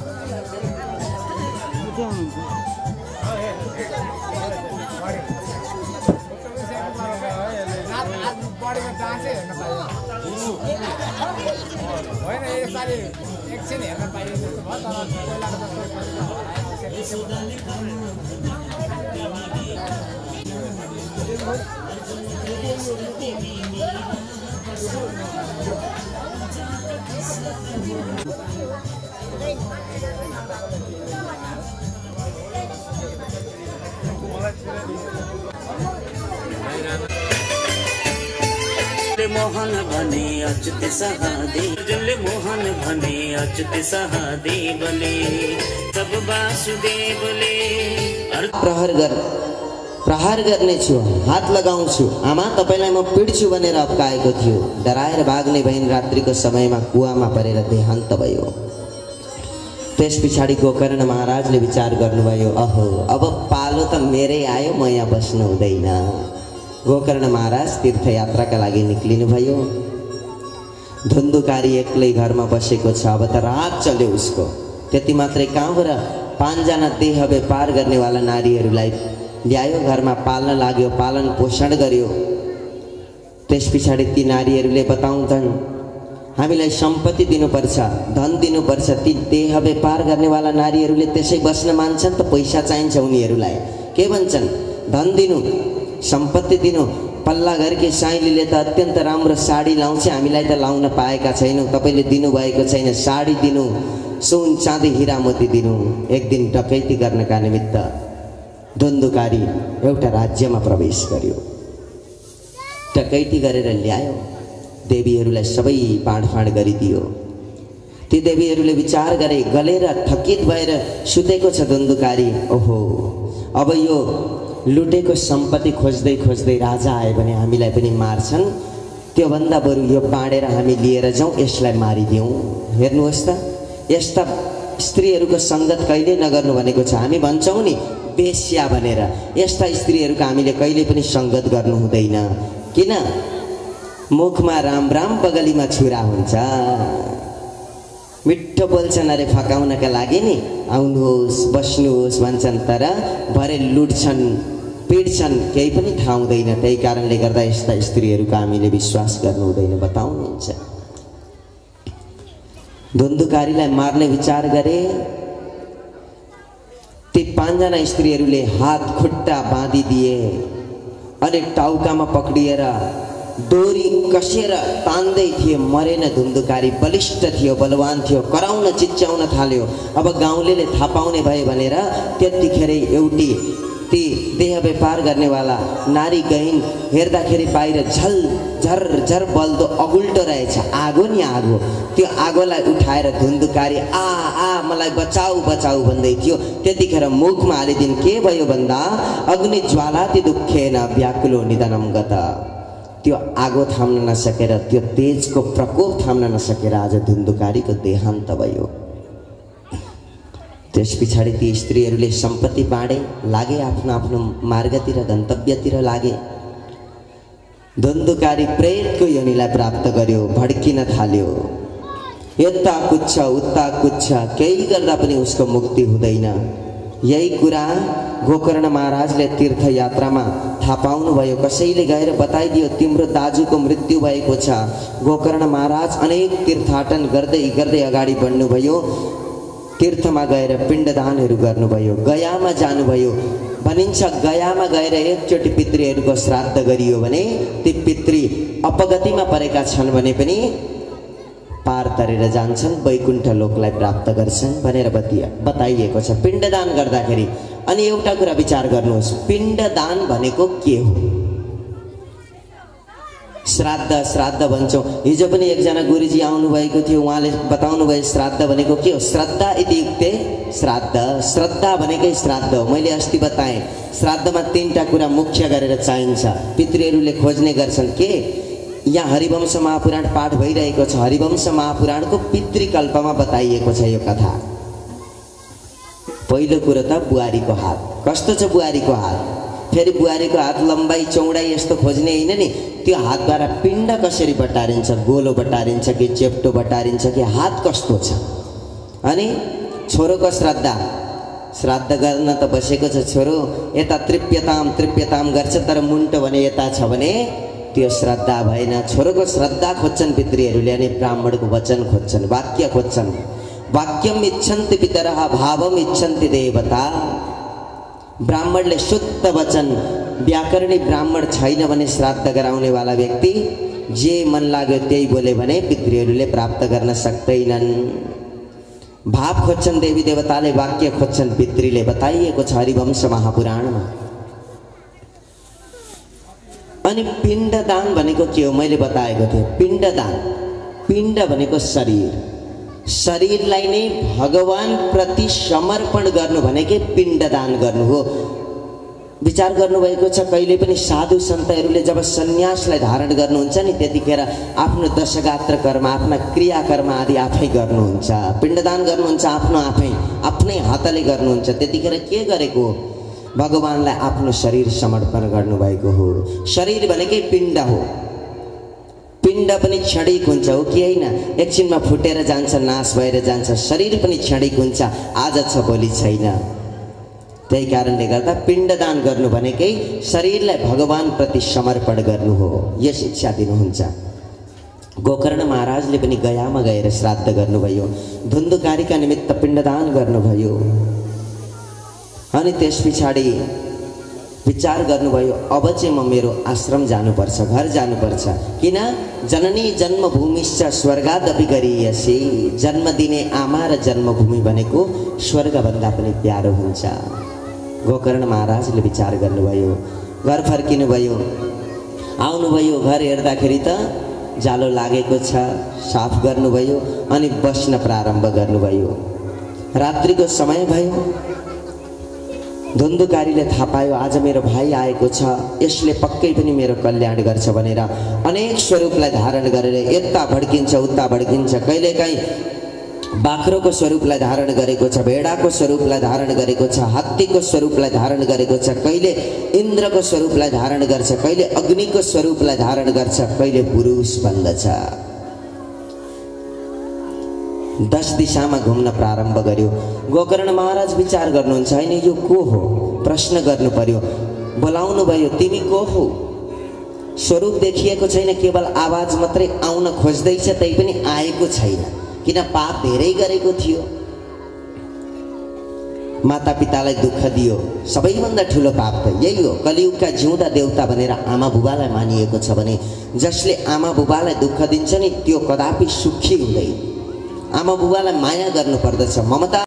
E: बढेको डान्सै हेर्न पाइयो होइन यसपालि एकछिन हेर्न पाइयो जस्तो भयो तर
G: मोहन भने अच्युत सहादेव मोहन भने अच्युत सहादेवले सब वासुदेवले
A: प्रहार गर्नेछु हात लगाउँछु आमा तपाईलाई म पिड्छु भनेर अप्काएको थियो डराएर भाग्ने बहिन रात्रिको समयमा कुवामा परेर देहान्त भयो। त्यस पछाडि गोकर्ण महाराजले विचार गर्नुभयो अहो अब पालो त मेरै आयो म यहाँ बस्नु हुँदैन। गोकर्ण महाराज तीर्थयात्राका लागि निक्लिनु भयो। धुन्धुकारी एक्लै घरमा बसेको छ। अब त रात चल्यो उसको। त्यति मात्रै कहाँबाट 5 जना देह व्यापार गर्नेवाला नारीहरूलाई ल्यायो, घरमा पाल्न लाग्यो, पालन पोषण गर्यो। त्यस पछाडि ती नारीहरूले बताउँछन् हामीलाई सम्पत्ति दिनुपर्छ, धन दिनुपर्छ। ती देह व्यापार गर्नेवाला नारीहरूले त्यसै बस्न मान्छन् त पैसा चाहिन्छ उनीहरूलाई। के भन्छन्? धन दिनु, सम्पत्ति दिनु। पल्ला घरकी साइलीले त अत्यन्त राम्रो साडी लाउँछ, हामीलाई त लाउन पाएका छैनौँ, तपाईँले दिनुभएको छैन। साडी दिनु, सुन चाँदी हिरा मोती दिनु। एक दिन डकैती गर्नका निमित्त धुन्धुकारी एउटा राज्यमा प्रवेश गर्यो। डकैती गरेर ल्यायो, देवीहरूलाई सबै बाँडफाँड गरिदियो। ती देवीहरूले विचार गरे, गलेर थकित भएर सुतेको छ धुन्धुकारी। ओहो, अब यो लुटेको सम्पत्ति खोज्दै खोज्दै राजा आयो भने हामीलाई पनि मार्छन्, त्योभन्दा बरु यो बाँडेर हामी लिएर जाउँ, यसलाई मारिदिउँ। हेर्नुहोस् त, यस्ता स्त्रीहरूको सङ्गत कहिले नगर्नु भनेको छ। हामी भन्छौँ नि बेश्या भनेर, यस्ता स्त्रीहरूको हामीले कहिले पनि सङ्गत गर्नु हुँदैन। किन? मुखमा राम राम बगलीमा छुरा हुन्छ। मिठो बोल्छन् अरे फकाउनका लागि नि, आउनुहोस् बस्नुहोस् भन्छन्, तर भरे लुट्छन् पिट्छन्, केही पनि थाहा हुँदैन। त्यही कारणले गर्दा यस्ता स्त्रीहरूको हामीले विश्वास गर्नु हुँदैन बताउनुहुन्छ। धुन्धुकारीलाई मार्ने विचार गरे। ती 5 जना स्त्रीहरूले हात खुट्टा बाँधिदिए अनि टाउकामा पक्रिएर डोरी कसेर तान्दै थिए। मरेन धुन्धुकारी, बलिष्ठ थियो, बलवान थियो, कराउन चिच्याउन थाल्यो। अब गाउँलेले थाहा पाउने भए भनेर त्यतिखेर एउटी ती देह व्यापार गर्नेवाला नारी गइन्। हेर्दाखेरि बाहिर झल झर झर बल्दो अगुल्टो रहेछ, आगो नि आगो। त्यो आगोलाई उठाएर धुन्धुकारी आ मलाई बचाऊ बचाऊ भन्दै थियो। त्यतिखेर मुखमा हालिदिन्। के भयो भन्दा अग्नि ज्वालाति दुःखेन व्याकुलो निधनम गत। त्यो आगो थाम्न नसकेर, त्यो तेजको प्रकोप थाम्न नसकेर आज धुन्धुकारीको देहान्त भयो। त्यस पछाडि ती स्त्रीहरूले सम्पत्ति बाँडे, लागे आफ्नो आफ्नो मार्गतिर, गन्तव्यतिर लागे। धुन्धुकारी प्रेतको योनिलाई प्राप्त गर्यो, भड्किन थाल्यो। यता कुद्छ उता कुद्छ, केही गर्दा पनि उसको मुक्ति हुँदैन। यही कुरा गोकर्ण महाराजले तीर्थयात्रामा थाहा पाउनुभयो। कसैले गएर बताइदियो तिम्रो दाजुको मृत्यु भएको छ। गोकर्ण महाराज अनेक तीर्थाटन गर्दै गर्दै अगाडि बढ्नुभयो। तीर्थमा गएर पिण्डदानहरू गर्नुभयो, गयामा जानुभयो। भनिन्छ गयामा गएर एकचोटि पितृहरूको श्राद्ध गरियो भने ती पितृ अपगतिमा परेका छन् भने पनि पार तरेर जान्छन्, वैकुण्ठ लोकलाई प्राप्त गर्छन् भनेर बताइएको छ पिण्डदान गर्दाखेरि। अनि एउटा कुरा विचार गर्नुहोस्, पिण्डदान भनेको के हो? श्राद्ध भन्छौँ। हिजो पनि एकजना गुरुजी आउनुभएको थियो, उहाँले बताउनु भयो श्राद्ध भनेको के हो। श्रद्धा इत्युक्ते श्राद्ध, श्रद्धा भनेकै श्राद्ध हो। मैले अस्ति बताएँ श्राद्धमा 3टा कुरा मुख्य गरेर चाहिन्छ। पितृहरूले खोज्ने गर्छन् के? यहाँ हरिवंश महापुराण पाठ भइरहेको छ। हरिवंश महापुराणको पितृकल्पमा बताइएको छ यो कथा। पहिलो कुरो त बुहारीको हात। कस्तो छ बुहारीको हात? फेरि बुहारीको हात लम्बाइ चौडाइ यस्तो खोज्ने होइन नि, त्यो हातद्वारा पिण्ड कसरी बटारिन्छ, गोलो बटारिन्छ कि चेप्टो बटारिन्छ कि हात कस्तो छ। अनि छोरोको श्राद्ध गर्न त बसेको छ छोरो, यता तृप्यताम गर्छ, तर मुन्टो भने यता छ भने त्यो श्रद्धा भएन। छोरोको श्रद्धा खोज्छन् पितृहरूले अनि ब्राह्मणको वचन खोज्छन्, वाक्य खोज्छन्। वाक्यम इच्छन्ति पितरः भावम इच्छन्ति देवता। ब्राह्मणले शुद्ध वचन, व्याकरणी ब्राह्मण छैन भने श्राद्ध गराउनेवाला व्यक्ति जे मन लाग्यो त्यही बोले भने पितृहरूले प्राप्त गर्न सक्दैनन्। भाव खोज्छन् देवी देवताले, वाक्य खोज्छन् पितृले, बताइएको छ हरिवंश महापुराणमा। अनि पिण्डदान भनेको के हो? मैले बताएको थिएँ पिण्डदान। पिण्ड भनेको शरीर, शरीरलाई नै भगवान प्रति समर्पण गर्नु भनेकै पिण्डदान गर्नु हो। विचार गर्नुभएको छ कहिले पनि साधु सन्तहरूले जब सन्यासलाई धारण गर्नुहुन्छ नि त्यतिखेर आफ्नो दशगात्र कर्म, आफ्ना क्रियाकर्म आदि आफै गर्नुहुन्छ। पिण्डदान गर्नुहुन्छ आफ्नै हातले गर्नुहुन्छ। त्यतिखेर के गरेको? भगवानलाई आफ्नो शरीर समर्पण गर्नुभएको हो। शरीर भनेकै पिण्ड हो। पिण्ड पनि क्षणिक हुन्छ हो कि होइन? एकछिनमा फुटेर जान्छ, नाश भएर जान्छ। शरीर पनि क्षणिक हुन्छ, आज छ भोलि छैन। त्यही कारणले गर्दा पिण्डदान गर्नु भनेकै शरीरलाई भगवानप्रति समर्पण गर्नु हो। यो शिक्षा दिनुहुन्छ। गोकर्ण महाराजले पनि गयामा गएर श्राद्ध गर्नुभयो, धुन्धुकारीका निमित्त पिण्डदान गर्नुभयो। अनि त्यस पछाडि विचार गर्नुभयो, अब चाहिँ म मेरो आश्रम जानुपर्छ, घर जानुपर्छ। किन? जननी जन्मभूमिश्च स्वर्गादपि गरीयसी। जन्म दिने आमा र जन्मभूमि भनेको स्वर्गभन्दा पनि प्यारो हुन्छ। गोकर्ण महाराजले विचार गर्नुभयो, घर फर्किनुभयो। आउनुभयो, घर हेर्दाखेरि त जालो लागेको छ, साफ गर्नुभयो अनि बस्न प्रारम्भ गर्नुभयो। रात्रिको समय भयो। धुन्धुकारीले थाहा पायो आज मेरो भाइ आएको छ, यसले पक्कै पनि मेरो कल्याण गर्छ भनेर अनेक स्वरूपलाई धारण गरेर यता भड्किन्छ उता भड्किन्छ। कहिलेकाहीँ बाख्रोको स्वरूपलाई धारण गरेको छ, भेडाको स्वरूपलाई धारण गरेको छ, हात्तीको स्वरूपलाई धारण गरेको छ, कहिले इन्द्रको स्वरूपलाई धारण गर्छ, कहिले अग्निको स्वरूपलाई धारण गर्छ, कहिले पुरुष बन्दछ। 10 दिशामा घुम्न प्रारम्भ गर्यो। गोकर्ण महाराज विचार गर्नुहुन्छ, हैन यो को हो? प्रश्न गर्नु पर्यो। बोलाउनु भयो, तिमी को हो? स्वरूप देखिएको छैन, केवल आवाज मात्रै आउन खोज्दैछ, तै पनि आएको छैन। किन? पाप धेरै गरेको थियो, मातापितालाई दुःख दियो। सबैभन्दा ठुलो पाप त यही हो। कलियुगका जिउँदा देवता भनेर आमा बुबालाई मानिएको छ भने जसले आमा बुबालाई दुःख दिन्छ नि त्यो कदापि सुखी हुँदैन। आमा बुबालाई माया गर्नुपर्दछ, ममता